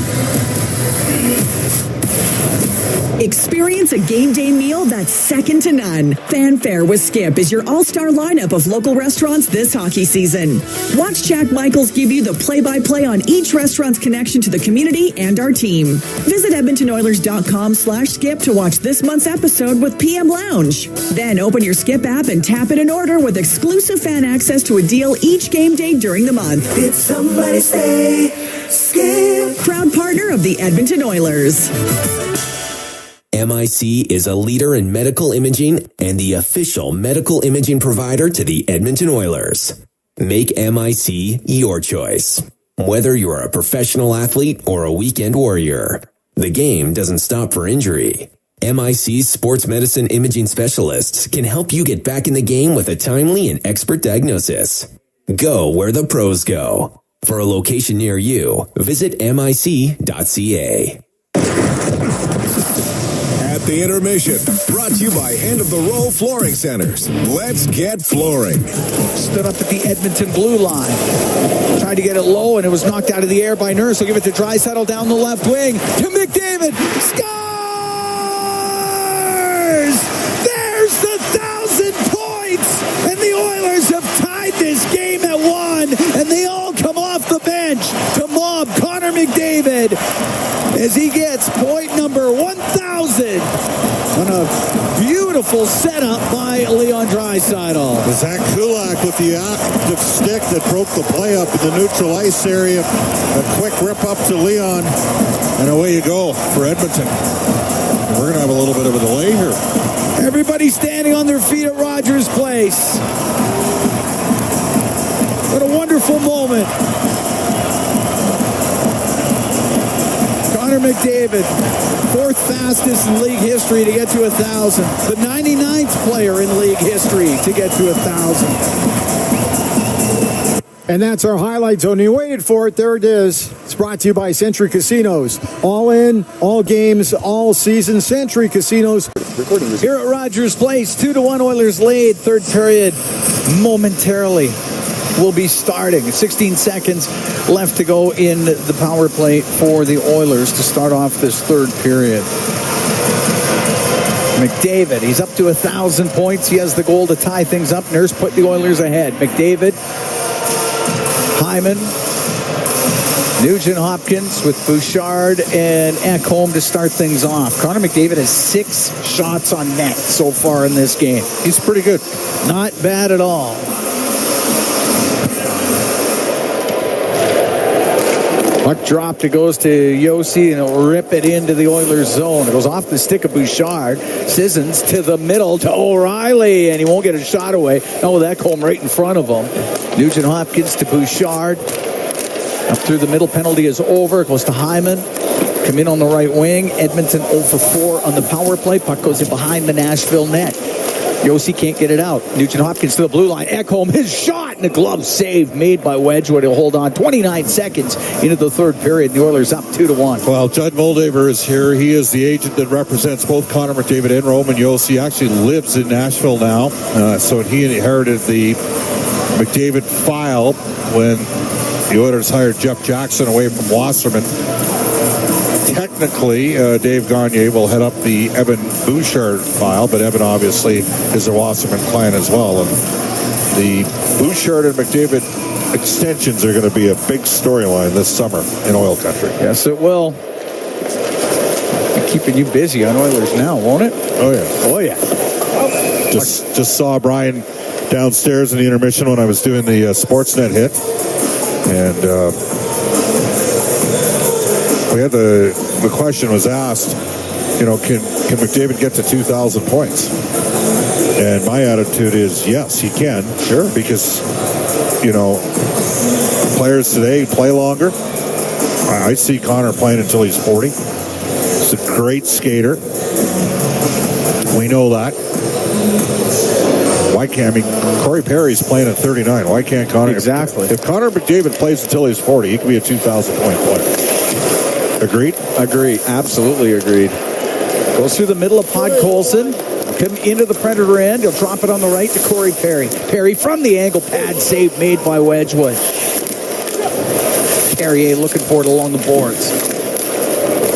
S6: Experience a game day meal that's second to none. Fanfare with Skip is your all-star lineup of local restaurants this hockey season. Watch Jack Michaels give you the play-by-play on each restaurant's connection to the community and our team. Visit EdmontonOilers.com/skip to watch this month's episode with PM Lounge. Then open your Skip app and tap in an order with exclusive fan access to a deal each game day during the month. Did somebody say Skip? Proud partner of the Edmonton Oilers.
S7: MIC is a leader in medical imaging and the official medical imaging provider to the Edmonton Oilers. Make MIC your choice. Whether you're a professional athlete or a weekend warrior, the game doesn't stop for injury. MIC's sports medicine imaging specialists can help you get back in the game with a timely and expert diagnosis. Go where the pros go. For a location near you, visit mic.ca.
S8: The intermission, brought to you by End of the Row Flooring Centers. Let's get flooring.
S2: Stood up at the Edmonton blue line. Tried to get it low, and it was knocked out of the air by Nurse. He'll give it to Draisaitl down the left wing. To McDavid. Scores! There's the 1,000 points! And the Oilers have tied this game at 1. And they all come off the bench to mob Connor McDavid as he gets point number 1,000 on a beautiful setup by Leon Draisaitl.
S3: Zach Kulak with the active stick that broke the play up in the neutral ice area. A quick rip up to Leon, and away you go for Edmonton. We're going to have a little bit of a delay here.
S2: Everybody standing on their feet at Rogers Place. What a wonderful moment. Connor McDavid, 4th fastest in league history to get to 1,000. The 99th player in league history to get to 1,000.
S1: And that's our highlight zone. You waited for it. There it is. It's brought to you by Century Casinos. All in, all games, all season. Century Casinos.
S2: Here at Rogers Place, 2-1 Oilers lead. Third period momentarily will be starting. 16 seconds left to go in the power play for the Oilers to start off this third period. McDavid, he's up to 1,000 points. He has the goal to tie things up. Nurse put the Oilers ahead. McDavid, Hyman, Nugent-Hopkins with Bouchard and Ekholm to start things off. Connor McDavid has 6 shots on net so far in this game.
S3: He's pretty good.
S2: Not bad at all. Puck dropped. It goes to Yossi, and it'll rip it into the Oilers zone. It goes off the stick of Bouchard. Sissons to the middle to O'Reilly, and he won't get a shot away. Oh, that Ekholm right in front of him. Nugent-Hopkins to Bouchard. Up through the middle. Penalty is over. It goes to Hyman. Come in on the right wing. Edmonton 0 for 4 on the power play. Puck goes in behind the Nashville net. Yossi can't get it out. Nugent-Hopkins to the blue line. Ekholm, his shot, and the glove save made by Wedgwood. He'll hold on 29 seconds into the third period. The Oilers up 2-1.
S3: Well, Judd Moldaver is here. He is the agent that represents both Connor McDavid and Roman Yossi. He actually lives in Nashville now. So he inherited the McDavid file when the Oilers hired Jeff Jackson away from Wasserman. Technically, Dave Gagne will head up the Evan Bouchard file, but Evan obviously is a Wasserman client as well. And the Bouchard and McDavid extensions are going to be a big storyline this summer in oil country.
S2: Yes, it will. Keeping you busy on Oilers Now, won't it?
S3: Oh, yeah.
S2: Oh, yeah.
S3: Just saw Brian downstairs in the intermission when I was doing the Sportsnet hit. And we had the question was asked, can McDavid get to 2,000 points? And my attitude is yes, he can. Sure. Because, players today play longer. I see Connor playing until he's 40. He's a great skater. We know that. Why can't Corey Perry's playing at 39? Why can't Connor?
S2: Exactly.
S3: If Connor McDavid plays until he's 40, he could be a 2,000 point player. Agreed?
S2: Agreed. Absolutely agreed. Goes through the middle of Podkolzin. Come into the Predator end. He'll drop it on the right to Corey Perry. Perry from the angle pad save made by Wedgwood. Carrier looking for it along the boards.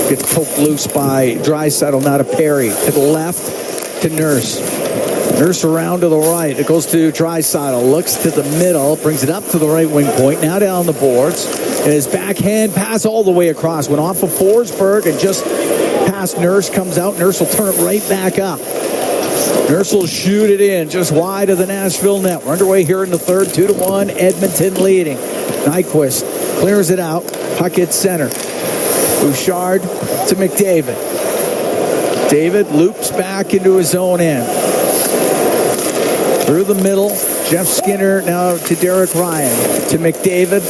S2: Gets poked loose by Draisaitl, now to Perry. To the left to Nurse. Nurse around to the right. It goes to Draisaitl. Looks to the middle. Brings it up to the right wing point. Now down the boards. And his backhand pass all the way across. Went off of Forsberg and just past Nurse. Comes out. Nurse will turn it right back up. Nurse will shoot it in just wide of the Nashville net. We're underway here in the third. 2-1. Edmonton leading. Nyquist clears it out. Puck hits center. Bouchard to McDavid. David loops back into his own end. Through the middle. Jeff Skinner now to Derek Ryan. To McDavid.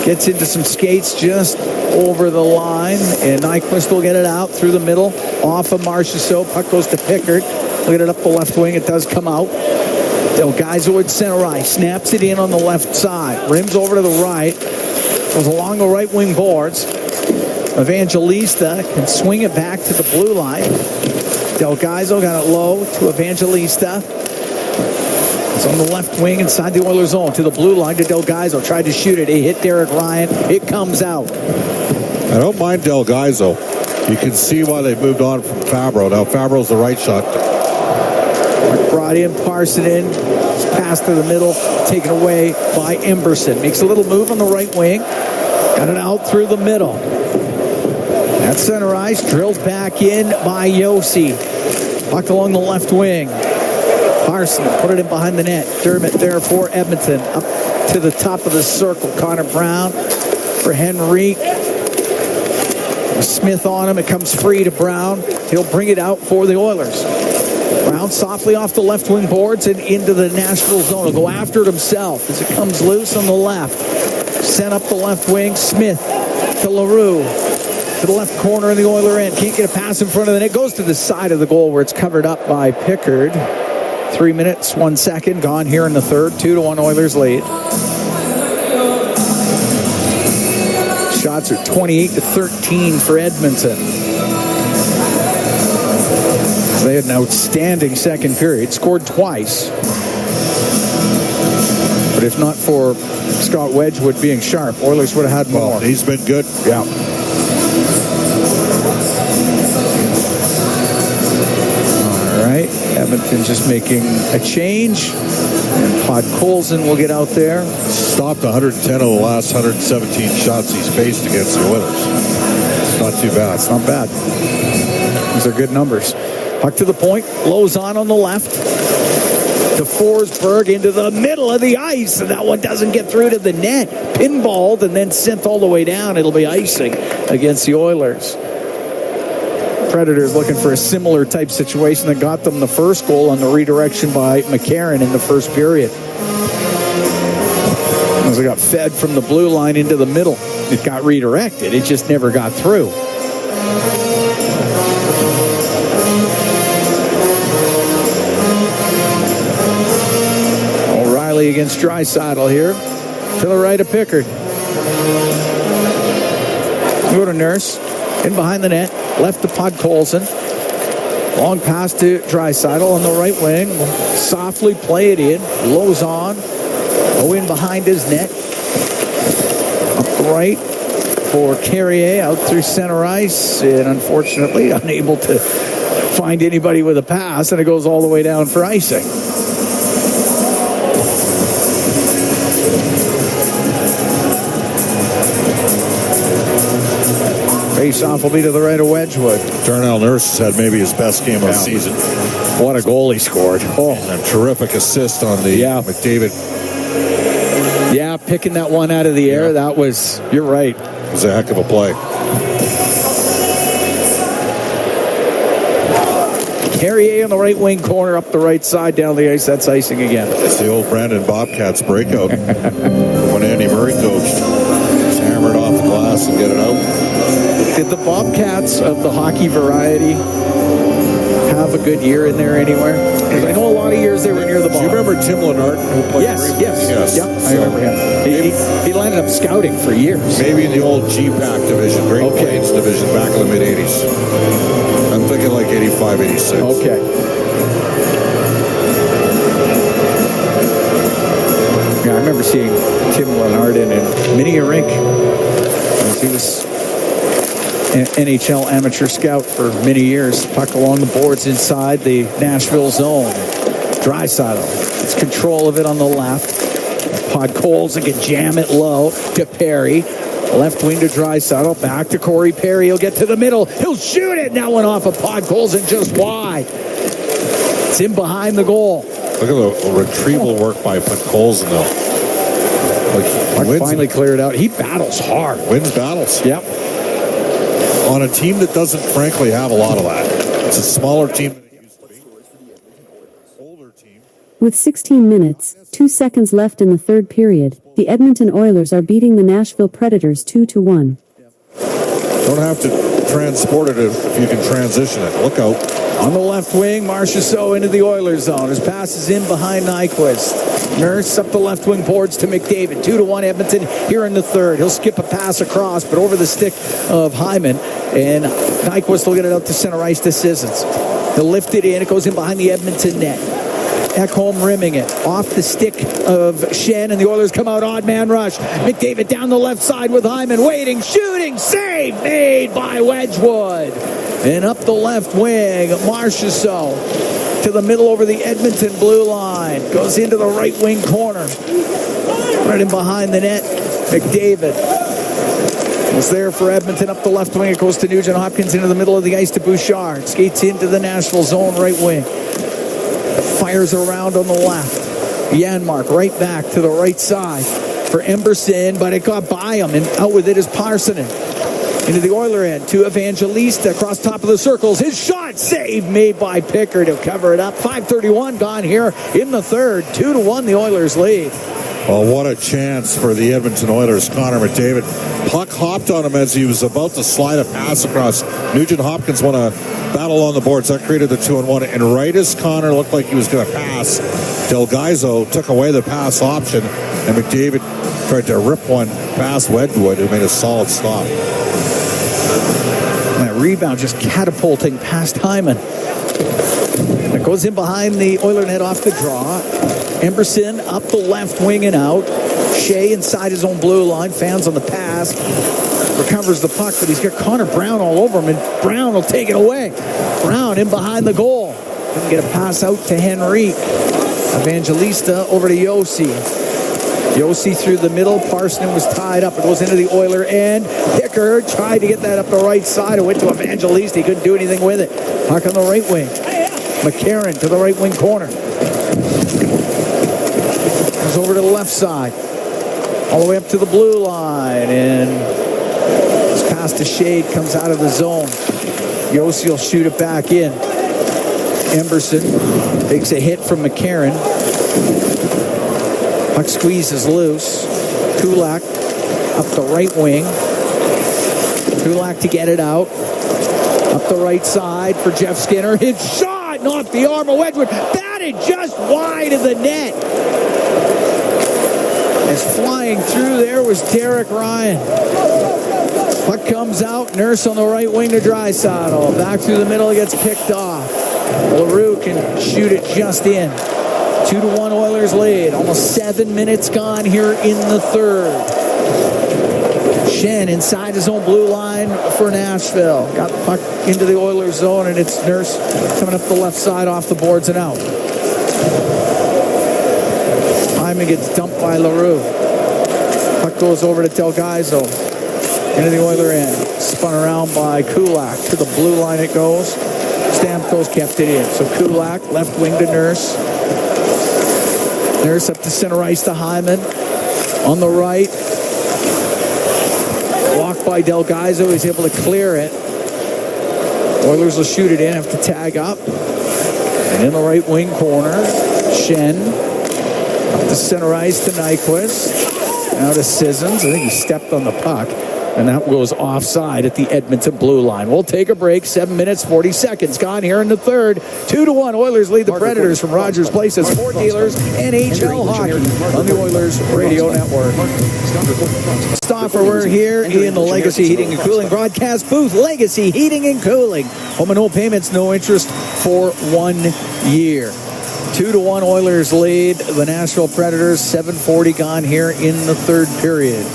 S2: Gets into some skates just over the line. And Nyquist will get it out through the middle. Off of Marchessault. Puck goes to Pickard. Look at it up the left wing. It does come out. Del Gaizo at center ice. Snaps it in on the left side. Rims over to the right. Goes along the right wing boards. Evangelista can swing it back to the blue line. Del Gaizo got it low to Evangelista. It's on the left wing inside the Oilers zone to the blue line to Del Gaizo. Tried to shoot it. He hit Derek Ryan. It comes out.
S3: I don't mind Del Gaizo. You can see why they moved on from Fabro. Now Fabro's the right shot.
S2: Brought in Parsonen. Pass to the middle. Taken away by Emberson. Makes a little move on the right wing. Got it out through the middle. At center ice. Drilled back in by Yossi. Puck along the left wing. Parsonen put it in behind the net. Dermott there for Edmonton. Up to the top of the circle. Connor Brown for Henrique. Smith on him. It comes free to Brown. He'll bring it out for the Oilers. Brown softly off the left wing boards and into the Nashville zone. He'll go after it himself as it comes loose on the left. Sent up the left wing. Smith to LaRue. To the left corner in the Oiler end. Can't get a pass in front of the net. Goes to the side of the goal where it's covered up by Pickard. 3 minutes, 1 second gone here in the third. 2-1 Oilers lead. Shots are 28-13 for Edmonton. They had an outstanding second period. Scored twice. But if not for Scott Wedgwood being sharp, Oilers would have had more.
S3: Well, he's been good.
S2: Yeah. All right. Edmonton just making a change. And Podkolzin will get out there.
S3: Stopped 110 of the last 117 shots he's faced against the Oilers. It's not too bad.
S2: It's not bad. These are good numbers. Puck to the point. Lozon on the left. To Forsberg into the middle of the ice. And that one doesn't get through to the net. Pinballed and then sent all the way down. It'll be icing against the Oilers. Predators looking for a similar type situation that got them the first goal on the redirection by McCarron in the first period. As it got fed from the blue line into the middle, it got redirected. It just never got through. Oshie against Draisaitl here. To the right of Pickard. Go to Nurse. In behind the net. Left to Podkolzin. Long pass to Draisaitl on the right wing. Softly play it in. Lows on. Go in behind his net. Up the right for Carrier. Out through center ice. And unfortunately unable to find anybody with a pass. And it goes all the way down for icing. Face-off will be to the right of Wedgwood.
S3: Darnell Nurse has had maybe his best game of the season.
S2: What a goal he scored. Oh,
S3: and a terrific assist on the McDavid.
S2: Yeah, picking that one out of the air. That was, you're right.
S3: It was a heck of a play.
S2: Carrier on the right wing corner, up the right side, down the ice. That's icing again.
S3: It's the old Brandon Bobcats breakout. When Andy Murray coached. Just hammer it off the glass and get it out.
S2: Did the Bobcats of the hockey variety have a good year in there anywhere? Because I know a lot of years they were near the bottom.
S3: Do you remember Tim Lennart, who played
S2: Yes. Yep,
S3: so
S2: I remember him. He landed up scouting for years.
S3: Maybe in the old G-Pack division, Great Plains division, back in the mid-'80s. I'm thinking like 85, 86.
S2: Okay. Yeah, I remember seeing Tim Lennart in many a rink. He was an NHL amateur scout for many years. Puck along the boards inside the Nashville zone. Draisaitl gets control of it on the left. Podkolzin can jam it low to Perry. Left wing to Draisaitl. Back to Corey Perry. He'll get to the middle. He'll shoot it. That one off of Podkolzin just wide. It's in behind the goal.
S3: Look at the retrieval work by Podkolzin, though.
S2: Like, finally cleared out. He battles hard.
S3: Wins battles.
S2: Yep.
S3: On a team that doesn't, frankly, have a lot of that. It's a smaller team than it used to be. Older team.
S5: With 16 minutes, 2 seconds left in the third period, the Edmonton Oilers are beating the Nashville Predators 2-1.
S3: Don't have to transport it if you can transition it. Look out.
S2: On the left wing, Marchessault into the Oilers zone. His pass is in behind Nyquist. Nurse up the left wing boards to McDavid. 2-1 Edmonton here in the third. He'll skip a pass across, but over the stick of Hyman. And Nyquist will get it out to center ice to Sissons. He'll lift it in. It goes in behind the Edmonton net. Ekholm rimming it. Off the stick of Shen, and the Oilers come out odd man rush. McDavid down the left side with Hyman. Waiting, shooting, save made by Wedgwood. And up the left wing, Marchessault to the middle over the Edmonton blue line. Goes into the right wing corner. Right in behind the net, McDavid. Was there for Edmonton up the left wing. It goes to Nugent Hopkins into the middle of the ice to Bouchard. Skates into the Nashville zone right wing. Fires around on the left. Janmark right back to the right side for Emberson, but it got by him, and out with it is Parsonen. Into the Oiler end to Evangelista across top of the circles. His shot save made by Pickard. He'll cover it up. 5:31 gone here in the third. 2-1 the Oilers lead.
S3: Oh, what a chance for the Edmonton Oilers. Connor McDavid. Puck hopped on him as he was about to slide a pass across. Nugent Hopkins won a battle on the boards. That created the 2-1. And right as Connor looked like he was going to pass, Del Gaizo took away the pass option, and McDavid tried to rip one past Wedgwood, who made a solid stop.
S2: That rebound just catapulting past Hyman. It goes in behind the Oiler net off the draw. Emberson up the left wing and out. Shea inside his own blue line. Fans on the pass. Recovers the puck, but he's got Connor Brown all over him, and Brown will take it away. Brown in behind the goal. Didn't get a pass out to Henrique. Evangelista over to Yossi. Yossi through the middle. Parsonen was tied up. It goes into the Oiler end. Pickard tried to get that up the right side. It went to Evangelista. He couldn't do anything with it. Puck on the right wing. McCarron to the right wing corner. Goes over to the left side. All the way up to the blue line. And this pass to Shade comes out of the zone. Yossi will shoot it back in. Emberson takes a hit from McCarron. Puck squeezes loose. Kulak up the right wing. Kulak to get it out. Up the right side for Jeff Skinner. His shot, not the arm of Wedgwood. Batted just wide of the net. As flying through there was Derek Ryan. Puck comes out. Nurse on the right wing to Draisaitl. Back through the middle, it gets picked off. LaRue can shoot it just in. 2-1 Oilers lead. Almost 7 minutes gone here in the third. Shen inside his own blue line for Nashville. Got the puck into the Oilers zone, and it's Nurse coming up the left side off the boards and out. Hyman gets dumped by LaRue. Puck goes over to Delgaizo. Into the Oiler end. Spun around by Kulak. To the blue line it goes. Stamkos kept it in. So Kulak, left wing to Nurse. Nurse up to center ice to Hyman. On the right. Blocked by Delgaizo. He's able to clear it. Oilers will shoot it in. Have to tag up. And in the right wing corner, Shen. Up to center ice to Nyquist. Now to Sissons. I think he stepped on the puck. And that goes offside at the Edmonton blue line. We'll take a break. 7 minutes, 40 seconds gone here in the third. 2-1. Oilers lead the Predators from Rogers Place as Ford Dealers NHL Hockey on the Oilers Radio Network. Stoffer, we're here in the Legacy Heating and Cooling broadcast booth. Legacy Heating and Cooling. Home and no payments, no interest for 1 year. 2-1 Oilers lead the Nashville Predators. 7:40 gone here in the third period.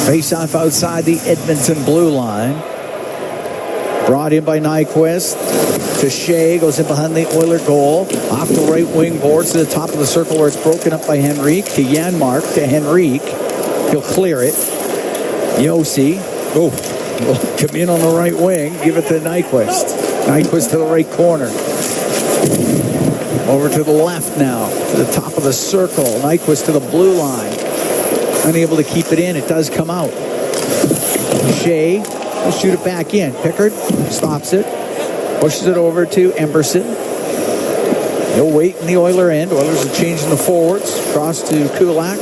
S2: Face-off outside the Edmonton blue line. Brought in by Nyquist. To Shea. Goes in behind the Oiler goal. Off the right wing boards to the top of the circle where it's broken up by Henrique. To Janmark. To Henrique. He'll clear it. Yossi. Oh. Will come in on the right wing. Give it to Nyquist. Nyquist to the right corner. Over to the left now. To the top of the circle. Nyquist to the blue line. Unable to keep it in. It does come out. Shea will shoot it back in. Pickard stops it. Pushes it over to Emberson. He'll wait in the Oiler end. Oilers are changing the forwards. Cross to Kulak.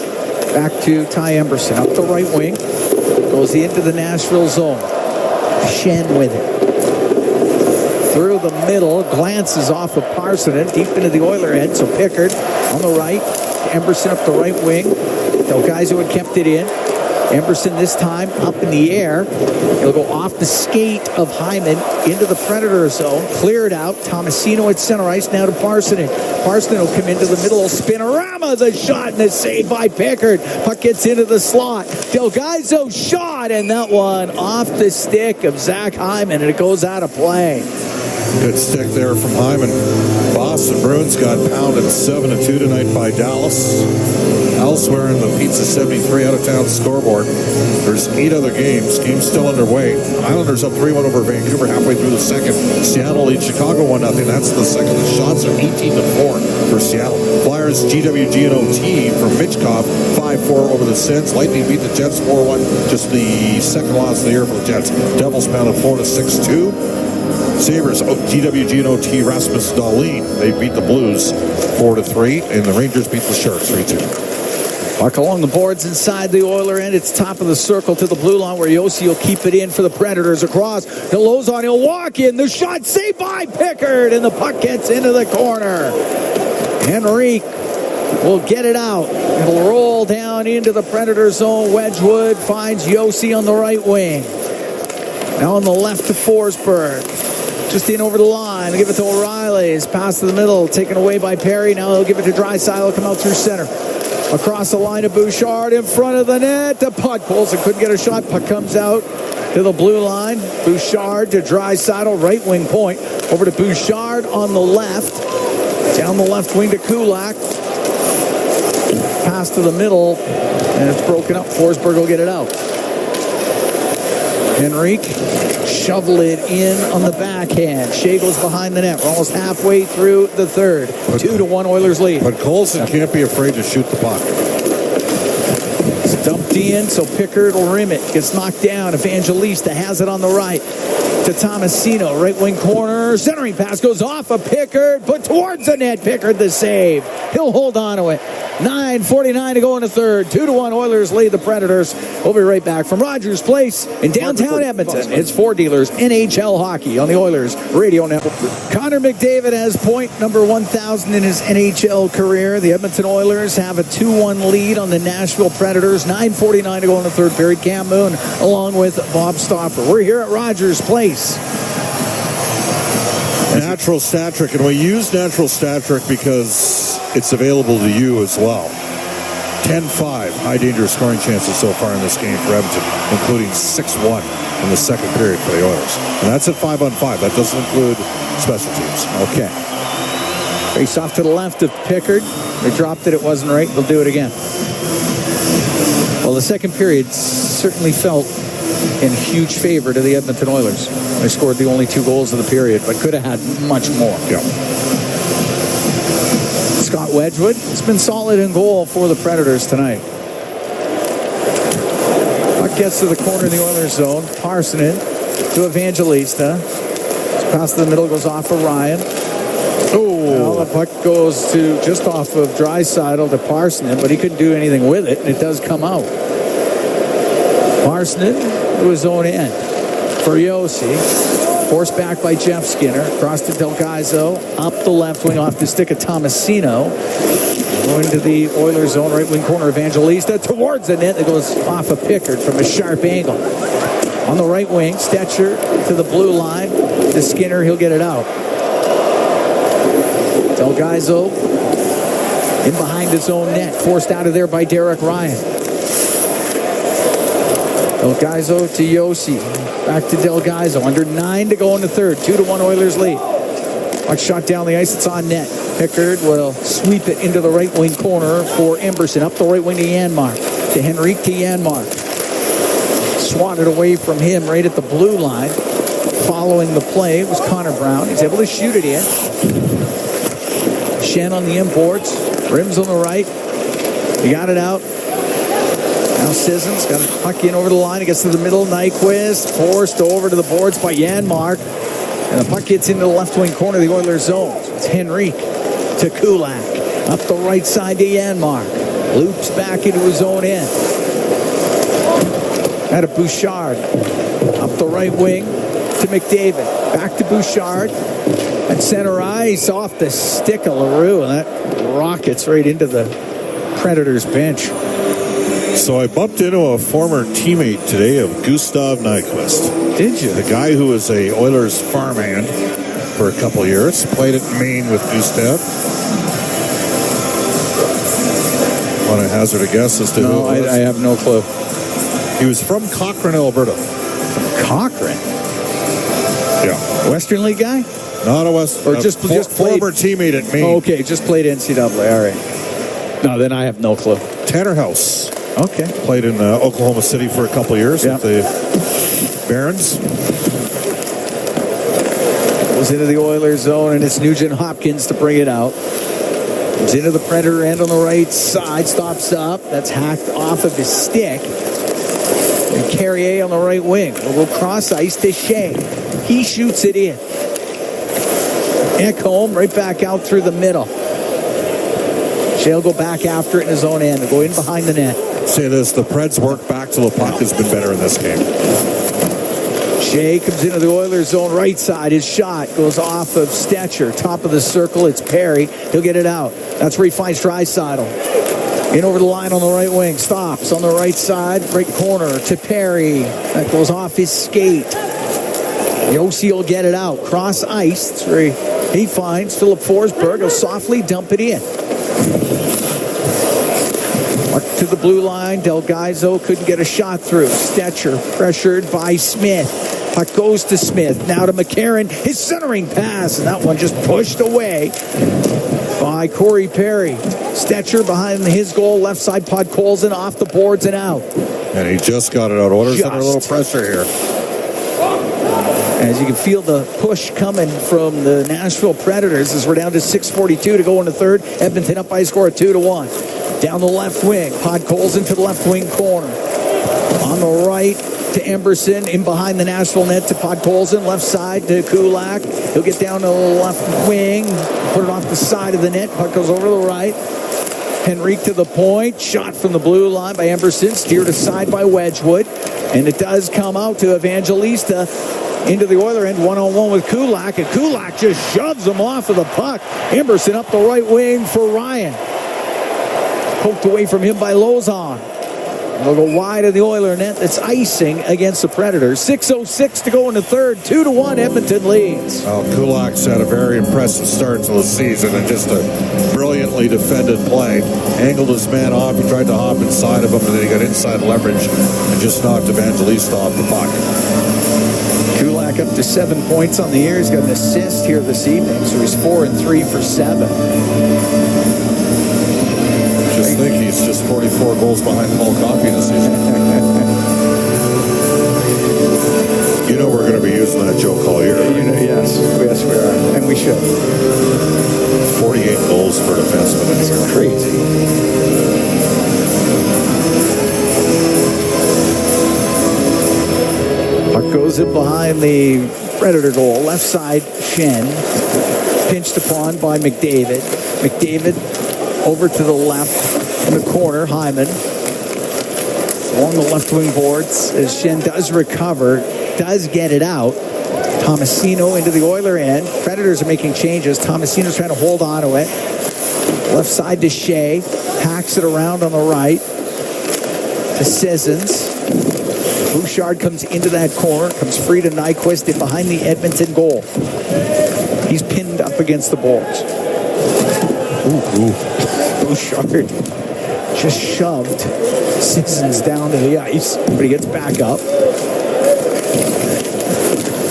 S2: Back to Ty Emberson. Up the right wing. Goes into the Nashville zone. Shen with it. Through the middle. Glances off of Parsonen. Deep into the Oiler end. So Pickard on the right. Emberson up the right wing. Delgaizo had kept it in. Emberson this time up in the air. He'll go off the skate of Hyman into the Predator zone. Clear it out. Tomasino at center ice now to Parsonen. Parsonen will come into the middle. Spinorama, the shot and the save by Pickard. Puck gets into the slot. Delgaizo shot, and that one off the stick of Zach Hyman, and it goes out of play.
S3: Good stick there from Hyman. Boston Bruins got pounded 7-2 tonight by Dallas. Elsewhere in the Pizza 73 out-of-town scoreboard, there's 8 other games. Game's still underway. Islanders up 3-1 over Vancouver halfway through the second. Seattle leads Chicago 1-0. That's the second. The shots are 18-4 for Seattle. Flyers GWG and OT for Mitchkov 5-4 over the Sens. Lightning beat the Jets 4-1. Just the second loss of the year for the Jets. Devils pounded Florida 6-2. Sabres, GWG and OT, Rasmus Dahlin. They beat the Blues 4-3, and the Rangers beat the Sharks 3-2.
S2: Puck along the boards inside the Oiler end. It's top of the circle to the blue line where Yossi will keep it in for the Predators across. To Lozon, he'll walk in. The shot saved by Pickard, and the puck gets into the corner. Henrique will get it out. It'll roll down into the Predator zone. Wedgwood finds Yossi on the right wing. Now on the left to Forsberg. Just in over the line. They'll give it to O'Reilly. It's passed to the middle. Taken away by Perry. Now they'll give it to Draisaitl. Come out through center. Across the line of Bouchard in front of the net. The puck pulls and couldn't get a shot. Puck comes out to the blue line. Bouchard to Draisaitl. Right wing point. Over to Bouchard on the left. Down the left wing to Kulak. Pass to the middle. And it's broken up. Forsberg will get it out. Henrique shovel it in on the backhand. Shea goes behind the net. We're almost halfway through the third. 2-1 Oilers lead.
S3: But Colson can't be afraid to shoot the puck.
S2: It's dumped in, so Pickard will rim it. Gets knocked down. Evangelista has it on the right. To Tomasino, right wing corner. Centering pass goes off of Pickard, but towards the net. Pickard the save. He'll hold on to it. 9:49 to go in the third. 2-1 Oilers lead the Predators. We'll be right back from Rogers Place in downtown Edmonton. It's Four Dealers NHL Hockey on the Oilers Radio Network. Connor McDavid has point number 1,000 in his NHL career. The Edmonton Oilers have a 2-1 lead on the Nashville Predators. 9:49 to go in the third period. Cam Moon along with Bob Stauffer. We're here at Rogers Place.
S3: Natural stat trick, and we use natural stat trick because it's available to you as well. 10-5 high danger scoring chances so far in this game for Edmonton, including 6-1 in the second period for the Oilers. And that's at 5-on-5. That doesn't include special teams.
S2: Okay. Face off to the left of Pickard. They dropped it. It wasn't right. They'll do it again. Well, the second period certainly felt in huge favor to the Edmonton Oilers. They scored the only 2 goals of the period, but could have had much more.
S3: Yeah.
S2: Scott Wedgwood has been solid in goal for the Predators tonight. Puck gets to the corner of the Oilers zone. Parsonen to Evangelista. Pass to the middle, goes off of Ryan. Well, the puck goes to just off of Draisaitl to Parsonen, but he couldn't do anything with it, and it does come out. Parsonen to his own end for Yossi. Forced back by Jeff Skinner. Across to Del Gaizo. Up the left wing off the stick of Tomasino. Going to the Oilers zone, right wing corner. Evangelista towards the net. That goes off of Pickard from a sharp angle. On the right wing, Stetcher to the blue line. To Skinner, he'll get it out. Del Gaizo in behind his own net. Forced out of there by Derek Ryan. Del Gaizo to Yossi. Back to Del Gaizo. Under 9 to go in the third. 2-1 Oilers lead. Puck shot down the ice. It's on net. Pickard will sweep it into the right wing corner for Emberson. Up the right wing to Janmark. To Henrique to Janmark. Swatted away from him right at the blue line. Following the play was Connor Brown. He's able to shoot it in. Shen on the imports. Rims on the right. He got it out. Now Sissons got a puck in over the line. He gets to the middle. Nyquist forced over to the boards by Janmark. And the puck gets into the left wing corner of the Oilers zone. It's Henrique to Kulak. Up the right side to Janmark. Loops back into his own end. Out of Bouchard. Up the right wing to McDavid. Back to Bouchard. At center ice off the stick of LaRue. And that rockets right into the Predators bench.
S3: So I bumped into a former teammate today of Gustav Nyquist.
S2: Did you?
S3: The guy who was a Oilers farmhand for a couple of years. Played at Maine with Gustav. Want to hazard a guess as to who it was?
S2: I have no clue.
S3: He was from Cochrane, Alberta.
S2: Cochrane?
S3: Yeah.
S2: Western League guy?
S3: Not a West.
S2: Or just played.
S3: Former teammate at Maine.
S2: Oh, okay, just played NCAA. All right. No, then I have no clue.
S3: Tanner House.
S2: Okay.
S3: Played in Oklahoma City for a couple of years with the Barons.
S2: Goes into the Oilers zone, and it's Nugent Hopkins to bring it out. Comes into the Predator end on the right side. Stops up. That's hacked off of his stick. And Carrier on the right wing. We'll go cross ice to Shea. He shoots it in. Ekholm right back out through the middle. Shea will go back after it in his own end. He'll go in behind the net.
S3: Say this, the Preds work back till the puck has been better in this game.
S2: Shea comes into the Oilers zone right side. His shot goes off of Stetcher. Top of the circle, it's Perry. He'll get it out. That's where he finds Draisaitl. In over the line on the right wing. Stops on the right side. Right corner to Perry. That goes off his skate. Yossi will get it out. Cross ice. That's where he finds Philip Forsberg. He'll softly dump it in. To the blue line. Del Gaizo couldn't get a shot through. Stetcher pressured by Smith. Puck goes to Smith. Now to McCarron. His centering pass. And that one just pushed away by Corey Perry. Stetcher behind his goal. Left side. Podkolzin off the boards and out.
S3: And he just got it out. Oilers under a little pressure here.
S2: As you can feel the push coming from the Nashville Predators as we're down to 6:42 to go in the third. Edmonton up by a score of 2-1. Down the left wing. Podkolzin to the left wing corner. On the right to Emberson. In behind the Nashville net to Podkolzin. Left side to Kulak. He'll get down to the left wing. Put it off the side of the net. Puck goes over to the right. Henrique to the point. Shot from the blue line by Emberson. Steered aside by Wedgwood. And it does come out to Evangelista into the Oiler end. One-on-one with Kulak. And Kulak just shoves him off of the puck. Emberson up the right wing for Ryan. Poked away from him by Lozon. They'll go wide of the Oiler net. That's icing against the Predators. 6:06 to go in the third. 2-1 Edmonton leads.
S3: Well, Kulak's had a very impressive start to the season and just a brilliantly defended play. Angled his man off. He tried to hop inside of him, and then he got inside leverage and just knocked Evangelista off the puck.
S2: Kulak up to 7 points on the year. He's got an assist here this evening, so he's 4 and 3 for 7.
S3: I think he's just 44 goals behind Paul Coffey this season. You know we're going to be using that joke all year. Right?
S2: Yes, we are, and we should.
S3: 48 goals for a defenseman.
S2: That's crazy. Puck goes in behind the Predator goal. Left side, Shen. Pinched upon by McDavid. McDavid over to the left in the corner. Hyman along the left wing boards as Shen does recover, does get it out. Tomasino into the Oiler end. Predators are making changes. Tomasino's trying to hold on to it. Left side to Shea. Hacks it around on the right to Sissons. Bouchard comes into that corner. Comes free to Nyquist in behind the Edmonton goal. He's pinned up against the boards. Bouchard just shoved Sissons down to the ice, but he gets back up.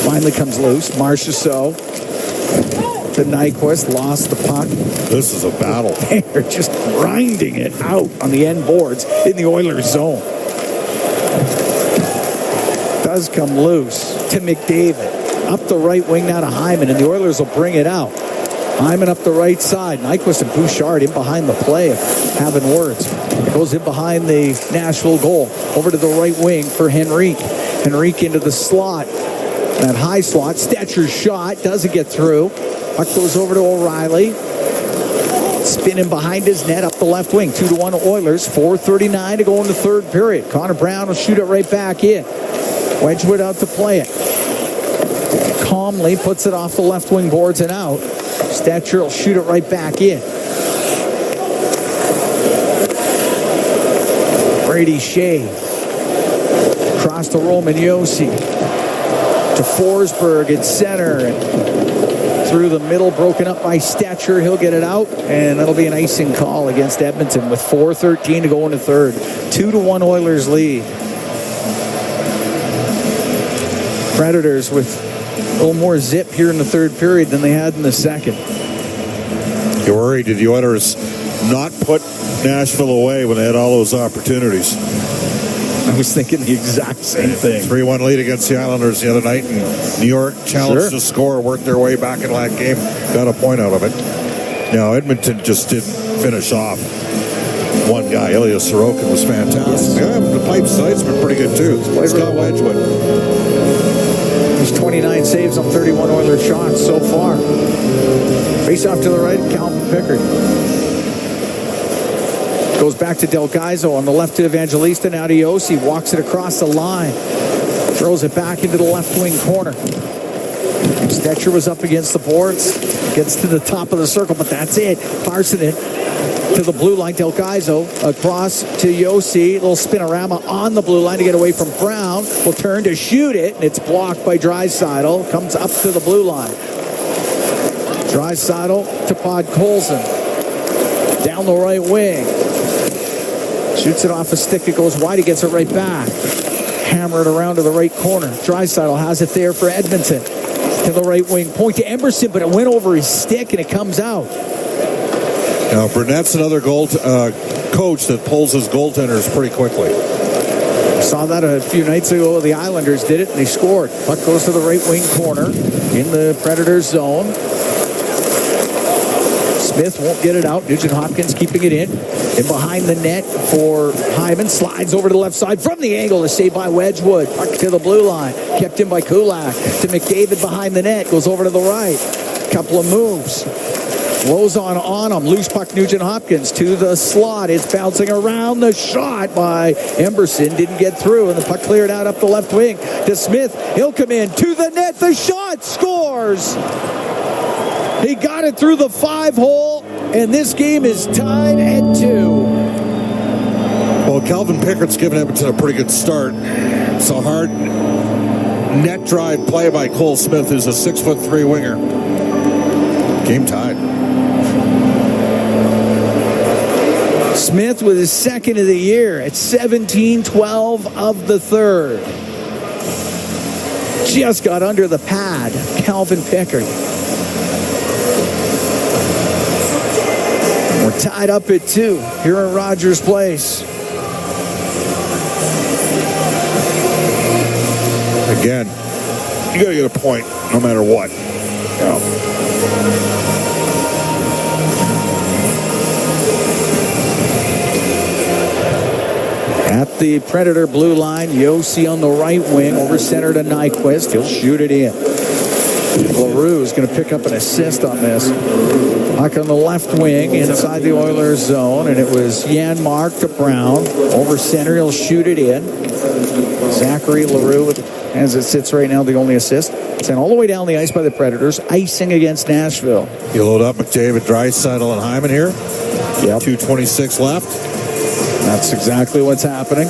S2: Finally comes loose. Marchessault to Nyquist, lost the puck.
S3: This is a battle.
S2: They're just grinding it out on the end boards in the Oilers zone. Does come loose to McDavid. Up the right wing now to Hyman, and the Oilers will bring it out. Hyman up the right side. Nyquist and Bouchard in behind the play, having words. It goes in behind the Nashville goal. Over to the right wing for Henrique. Henrique into the slot. That high slot. Stetcher's shot. Doesn't get through. Puck goes over to O'Reilly. Spinning behind his net up the left wing. 2-1 Oilers. 4:39 to go in the third period. Connor Brown will shoot it right back in. Wedgwood out to play it. Calmly puts it off the left wing boards and out. Stetcher will shoot it right back in. Brady Shea. Across to Roman Josi. To Forsberg at center. And through the middle, broken up by Stetcher. He'll get it out, and that'll be an icing call against Edmonton with 4:13 to go in the third. 2-1 Oilers lead. Predators with a little more zip here in the third period than they had in the second.
S3: You worried? Did the Oilers not put Nashville away when they had all those opportunities?
S2: I was thinking the exact same thing.
S3: 3-1 lead against the Islanders the other night, and New York challenged to score, worked their way back in that game, got a point out of it. Now, Edmonton just didn't finish off one guy. Ilya Sorokin was fantastic. Yeah, the pipe side's been pretty good, too. Scott Wedgwood.
S2: He's 29 saves on 31 Oilers shots so far. Face off to the right, Calvin Pickard. Goes back to Del Gaizo on the left to Evangelista, now to Josi. Walks it across the line. Throws it back into the left wing corner. Stetcher was up against the boards. Gets to the top of the circle, but that's it. Parsonen to the blue line. Del Gaizo across to Josi. Little spinorama on the blue line to get away from Brown. Will turn to shoot it, and it's blocked by Draisaitl. Comes up to the blue line. Draisaitl to Podkolzin. Down the right wing. Shoots it off a stick. It goes wide. He gets it right back. Hammer it around to the right corner. Draisaitl has it there for Edmonton. To the right wing. Point to Emberson, but it went over his stick and it comes out.
S3: Now, Burnett's another coach that pulls his goaltenders pretty quickly.
S2: Saw that a few nights ago. The Islanders did it and they scored. Puck goes to the right wing corner in the Predators zone. Smith won't get it out. Nugent Hopkins keeping it in. In behind the net for Hyman. Slides over to the left side from the angle. To saved by Wedgwood. Puck to the blue line. Kept in by Kulak. To McDavid behind the net. Goes over to the right. Couple of moves. Lozon on him. Loose puck, Nugent-Hopkins to the slot. It's bouncing around. The shot by Emberson didn't get through, and the puck cleared out up the left wing to Smith. He'll come in to the net. The shot scores. He got it through the 5-hole, and this game is tied at 2.
S3: Well, Calvin Pickett's given Edmonton a pretty good start. It's a hard net drive play by Cole Smith, who's a 6'3" winger. Game tied.
S2: Smith with his second of the year at 17-12 of the third. Just got under the pad. Calvin Pickett. We're tied up at 2 here at Rogers Place.
S3: Again, you got to get a point no matter what.
S2: At the Predator blue line, Yossi on the right wing, over center to Nyquist. He'll shoot it in. LaRue is going to pick up an assist on this. Puck on the left wing, inside the Oilers zone, and it was Janmark to Brown. Over center, he'll shoot it in. Zachary LaRue, as it sits right now, the only assist. Sent all the way down the ice by the Predators, icing against Nashville.
S3: You load up McDavid, Draisaitl, and Hyman here.
S2: Yep.
S3: 2:26 left.
S2: That's exactly what's happening.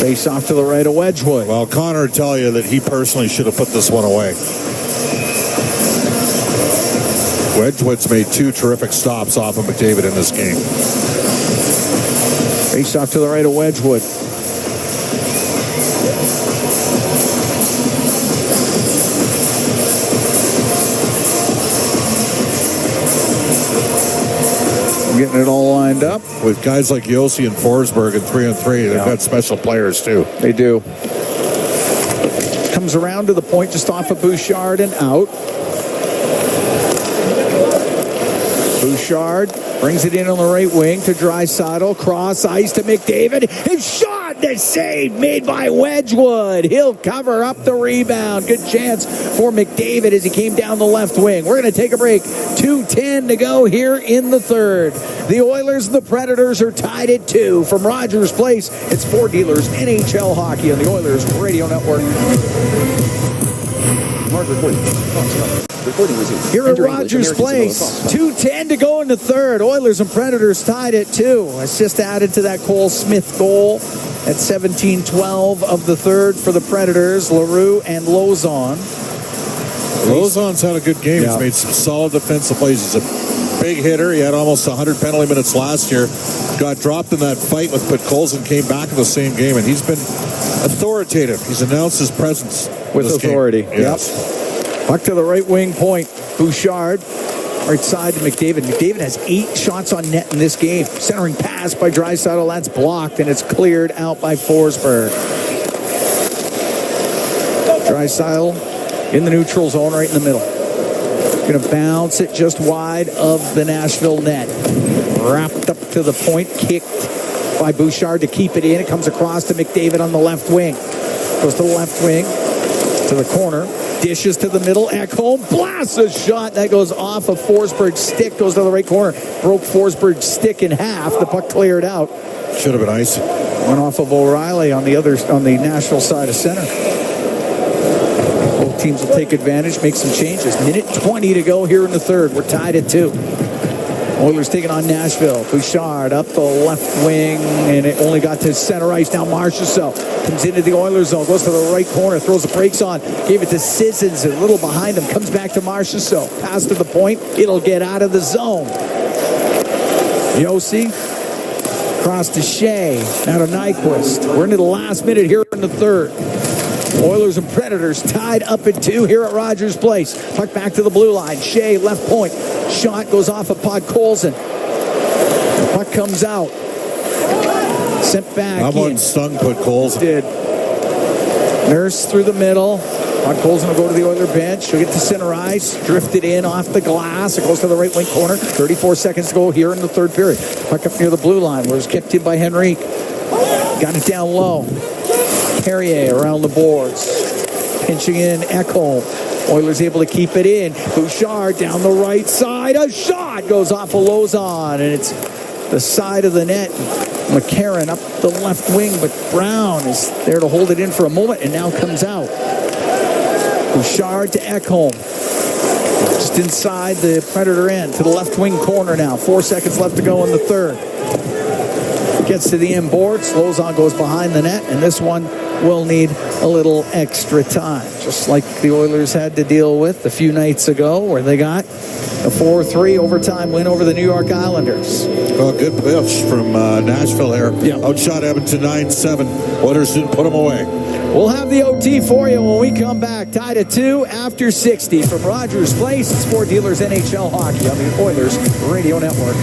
S2: Face off to the right of Wedgwood.
S3: Well, Connor would tell you that he personally should have put this one away. Wedgwood's made 2 terrific stops off of McDavid in this game.
S2: Face off to the right of Wedgwood. Getting it all lined up.
S3: With guys like Yossi and Forsberg and 3-on-3, they've got special players too.
S2: They do. Comes around to the point just off of Bouchard and out. Bouchard brings it in on the right wing to Draisaitl. Cross ice to McDavid. His shot! The save made by Wedgwood. He'll cover up the rebound. Good chance for McDavid as he came down the left wing. We're going to take a break. 2:10 to go here in the third. The Oilers and the Predators are tied at 2. From Rogers Place, it's Ford Dealers NHL Hockey on the Oilers Radio Network. Here at Rogers Place, 2:10 to go in the third. Oilers and Predators tied at 2. Assist added to that Cole Smith goal at 17-12 of the third for the Predators. LaRue and Lozon.
S3: Lozon's had a good game. He's made some solid defensive plays. He's a big hitter. He had almost 100 penalty minutes last year. Got dropped in that fight with Podkolzin, came back in the same game, and he's been authoritative. He's announced his presence
S2: with authority.
S3: Yes.
S2: Yep. Puck to the right wing point. Bouchard, right side to McDavid. McDavid has 8 shots on net in this game. Centering pass by Draisaitl. That's blocked, and it's cleared out by Forsberg. Draisaitl in the neutral zone, right in the middle. Going to bounce it just wide of the Nashville net. Wrapped up to the point, kicked by Bouchard to keep it in. It comes across to McDavid on the left wing. Goes to the left wing, to the corner. Dishes to the middle. Ekholm blasts a shot that goes off of Forsberg's stick. Goes to the right corner. Broke Forsberg's stick in half. The puck cleared out.
S3: Should have been ice.
S2: Went off of O'Reilly on the Nashville side of center. Both teams will take advantage, make some changes. Minute 20 to go here in the third. We're tied at 2. Oilers taking on Nashville. Bouchard up the left wing, and it only got to center ice. Now Marchessault comes into the Oilers zone, goes to the right corner, throws the brakes on, gave it to Sissons, a little behind him, comes back to Marchessault. Pass to the point, it'll get out of the zone. Yossi, cross to Shea, now to Nyquist. We're into the last minute here in the third. Oilers and Predators tied up at 2 here at Rogers Place. Puck back to the blue line. Shea, left point. Shot goes off of Podkolzin. The puck comes out. Sent back in.
S3: That one stung Podkolzin.
S2: Did. Nurse through the middle. Podkolzin will go to the Oiler bench. She'll get to center ice. Drifted in off the glass. It goes to the right wing corner. 34 seconds to go here in the third period. Puck up near the blue line where it was kept in by Henrique. Got it down low. Carrier around the boards. Pinching in Ekholm. Oilers able to keep it in. Bouchard down the right side. A shot goes off of Lozon, and it's the side of the net. McCarron up the left wing, but Brown is there to hold it in for a moment and now comes out. Bouchard to Ekholm. Just inside the Predator end to the left wing corner now. 4 seconds left to go in the third. Gets to the end boards. Lozon goes behind the net, and this one will need a little extra time. Just like the Oilers had to deal with a few nights ago where they got a 4-3 overtime win over the New York Islanders.
S3: Oh, good pitch from Nashville here. Yeah. Outshot Edmonton 9-7. Oilers didn't put them away.
S2: We'll have the OT for you when we come back. Tied at 2 after 60 from Rogers Place. It's Ford Dealers NHL Hockey on the Oilers Radio Network.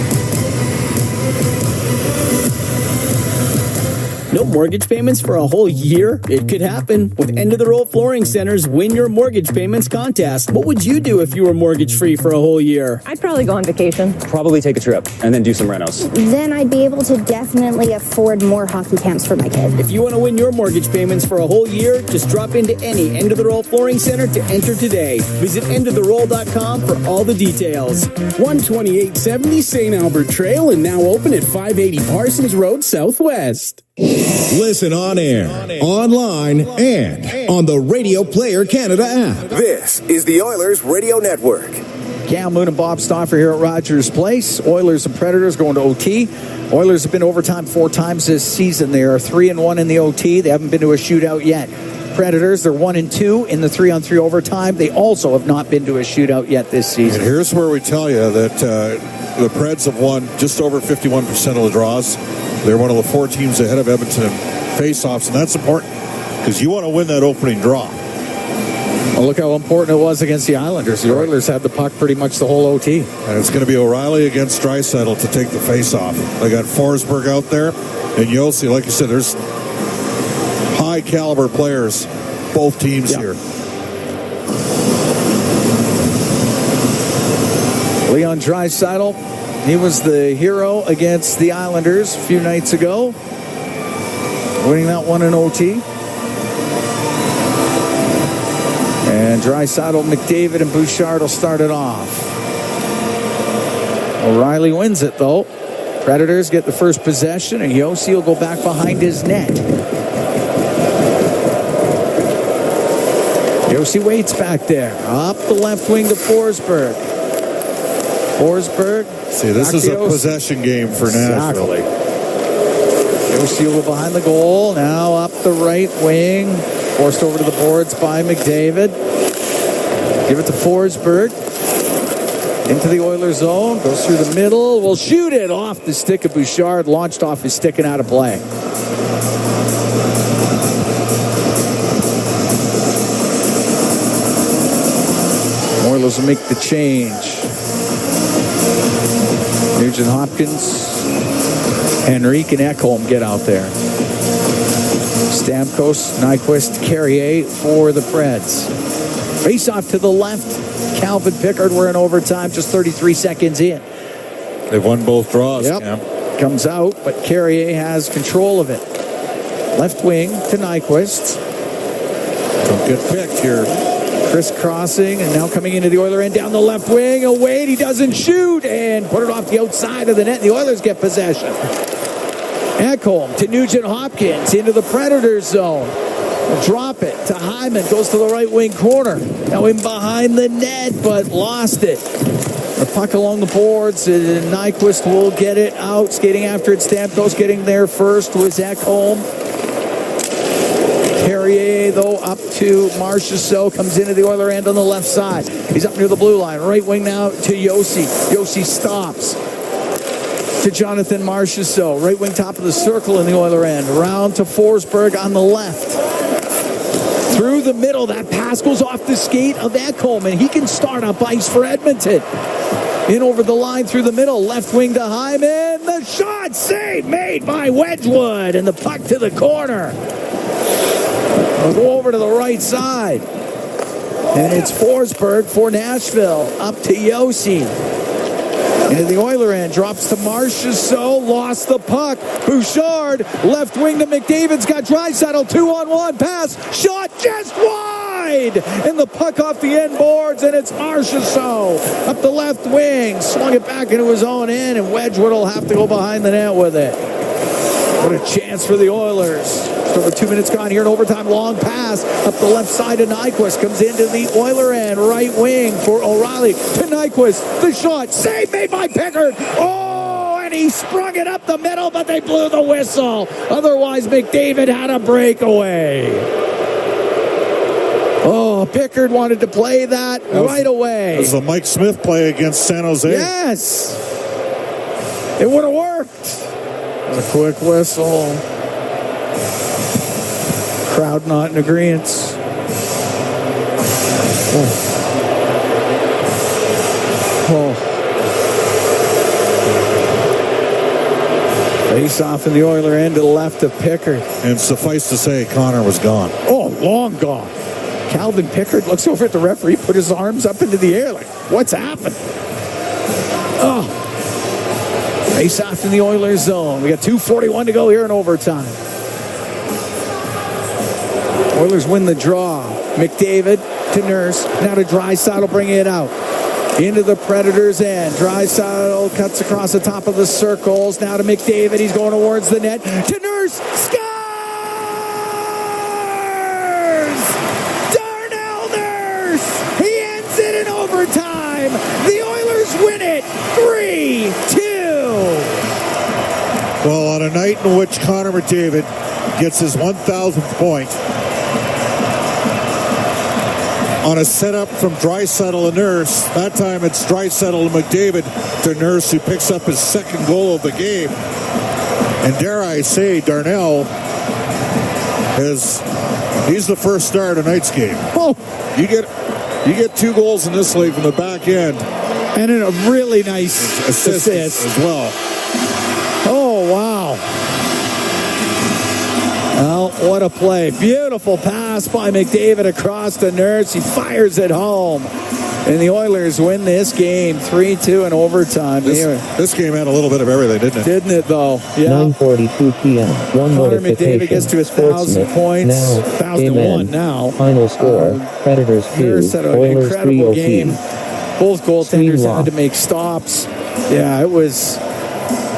S9: No mortgage payments for a whole year? It could happen with End of the Road Flooring Center's Win Your Mortgage Payments contest. What would you do if you were mortgage-free for a whole year?
S10: I'd probably go on vacation.
S11: Probably take a trip and then do some renos.
S12: Then I'd be able to definitely afford more hockey camps for my kid.
S9: If you want to win your mortgage payments for a whole year, just drop into any End of the Road Flooring Center to enter today. Visit endoftheroll.com for all the details.
S13: 12870 St. Albert Trail and now open at 580 Parsons Road Southwest.
S8: Listen on air, online, and on the Radio Player Canada app.
S14: This is the Oilers Radio Network.
S2: Cam Moon and Bob Stauffer here at Rogers Place. Oilers and Predators going to OT. Oilers have been overtime 4 times this season. They are 3-1 in the OT. They haven't been to a shootout yet. Predators, they're 1-2 in the 3-on-3 overtime. They also have not been to a shootout yet this season.
S3: And here's where we tell you that the Preds have won just over 51% of the draws. They're one of the 4 teams ahead of Edmonton in faceoffs, and that's important because you want to win that opening draw.
S2: Well, look how important it was against the Islanders. The Oilers had the puck pretty much the whole OT.
S3: And it's going to be O'Reilly against Draisaitl to take the faceoff. They got Forsberg out there, and Yossi. Like you said, there's high-caliber players, both teams here.
S2: Leon Draisaitl, he was the hero against the Islanders a few nights ago, winning that one in OT. And Draisaitl, McDavid, and Bouchard will start it off. O'Reilly wins it, though. Predators get the first possession, and Yossi will go back behind his net. Yossi waits back there. Up the left wing to Forsberg. Forsberg.
S3: See, this is a possession game for Nashville.
S2: Exactly. Yossi will go behind the goal. Now up the right wing. Forced over to the boards by McDavid. Give it to Forsberg. Into the Oilers zone. Goes through the middle. Will shoot it off the stick of Bouchard. Launched off his stick and out of play. Oilers will make the change. Nugent Hopkins, Henrique, and Ekholm get out there. Stamkos, Nyquist, Carrier for the Preds. Face off to the left. Calvin Pickard, we're in overtime, just 33 seconds in.
S3: They've won both draws, Cam.
S2: Comes out, but Carrier has control of it. Left wing to Nyquist.
S3: Don't get picked here.
S2: Crisscrossing, and now coming into the Oiler end down the left wing. Oh, wait, he doesn't shoot, and put it off the outside of the net. The Oilers get possession. Ekholm to Nugent Hopkins into the Predators zone. We'll drop it to Hyman, goes to the right wing corner. Now in behind the net, but lost it. The puck along the boards, and Nyquist will get it out. Skating after it, Stamkos getting there first was Ekholm. Carrier, though, up to Marchessault, comes into the Oiler end on the left side. He's up near the blue line. Right wing now to Yossi. Yossi stops to Jonathan Marchessault. Right wing top of the circle in the Oiler end. Round to Forsberg on the left. Through the middle, that pass goes off the skate of Ekholm, and he can start up ice for Edmonton. In over the line through the middle, left wing to Hyman. The shot save made by Wedgwood, and the puck to the corner. We'll go over to the right side. And it's Forsberg for Nashville. Up to Yossi. And the Oiler end drops to Marchessault, lost the puck. Bouchard, left wing to McDavid's got Draisaitl, 2-on-1 pass, shot just wide! And the puck off the end boards, and it's Marchessault up the left wing, swung it back into his own end, and Wedgwood will have to go behind the net with it. What a chance for the Oilers. Just over 2 minutes gone here in overtime. Long pass up the left side to Nyquist. Comes into the Oiler end. Right wing for O'Reilly to Nyquist. The shot. Save made by Pickard. Oh, and he sprung it up the middle, but they blew the whistle. Otherwise, McDavid had a breakaway. Oh, Pickard wanted to play that right away.
S3: It was the Mike Smith play against San Jose.
S2: Yes. It would have worked. A quick whistle. Crowd not in agreement. Face off in the Oiler end to the left of Pickard.
S3: And suffice to say, Connor was gone.
S2: Oh, long gone. Calvin Pickard looks over at the referee, put his arms up into the air like, what's happened? Oh. Face off in the Oilers zone. We got 2:41 to go here in overtime. Oilers win the draw. McDavid to Nurse. Now to Draisaitl, bringing it out. Into the Predators' end. Draisaitl cuts across the top of the circles. Now to McDavid. He's going towards the net. To Nurse. Scores! Darnell Nurse! He ends it in overtime. The Oilers win it. 3-2.
S3: Well, on a night in which Connor McDavid gets his 1,000th point, on a setup from Draisaitl and Nurse, that time it's Draisaitl and McDavid to Nurse, who picks up his second goal of the game. And dare I say, Darnell he's the first star of tonight's game.
S2: Oh,
S3: you get 2 goals in this league from the back end,
S2: and in a really nice assist
S3: as well.
S2: Oh, wow. Well, what a play. Beautiful pass by McDavid across the Nurse. He fires it home. And the Oilers win this game 3-2 in overtime.
S3: This game had a little bit of everything, didn't it?
S2: Didn't it, though? Yeah.
S4: 9:42 p.m. One
S2: Connor
S4: notification.
S2: McDavid gets to his 1,000 points.
S4: Now,
S2: 1,001 now.
S4: Final score, Predators 2,
S2: Nurse had an
S4: Oilers
S2: incredible
S4: 3
S2: game. Both goaltenders had to make stops. Yeah,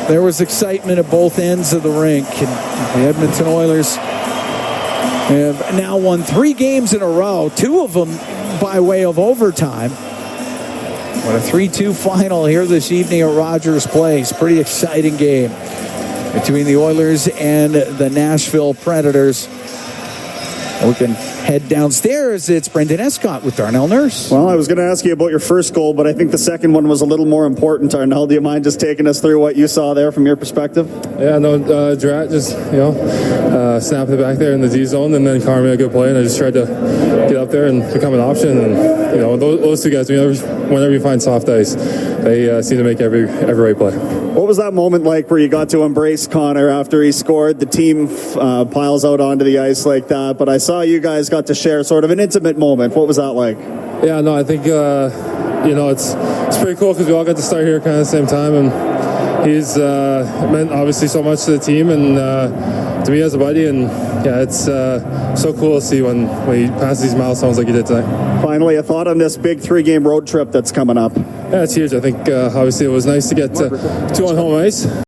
S2: there was excitement at both ends of the rink. And the Edmonton Oilers have now won 3 games in a row, 2 of them by way of overtime. What a 3-2 final here this evening at Rogers Place. Pretty exciting game between the Oilers and the Nashville Predators. We can head downstairs. It's Brendan Escott with Darnell Nurse.
S10: Well, I was going to ask you about your first goal, but I think the second one was a little more important. Darnell, do you mind just taking us through what you saw there from your perspective?
S15: Yeah, no, Drat just, snapped it back there in the D zone, and then Connor made a good play, and I just tried to get up there and become an option. And, those 2 guys, whenever you find soft ice, they seem to make every right play.
S10: What was that moment like where you got to embrace Connor after he scored? The team piles out onto the ice like that, but I saw you guys got to share sort of an intimate moment. What was that like?
S15: Yeah, no, I think, it's pretty cool because we all got to start here kind of at the same time, and he's meant obviously so much to the team and to me as a buddy, and yeah, it's so cool to see when he passes these milestones like he did tonight.
S10: Finally, a thought on this big 3-game road trip that's coming up.
S15: Yeah, it's huge. I think obviously it was nice to get 2 on home ice.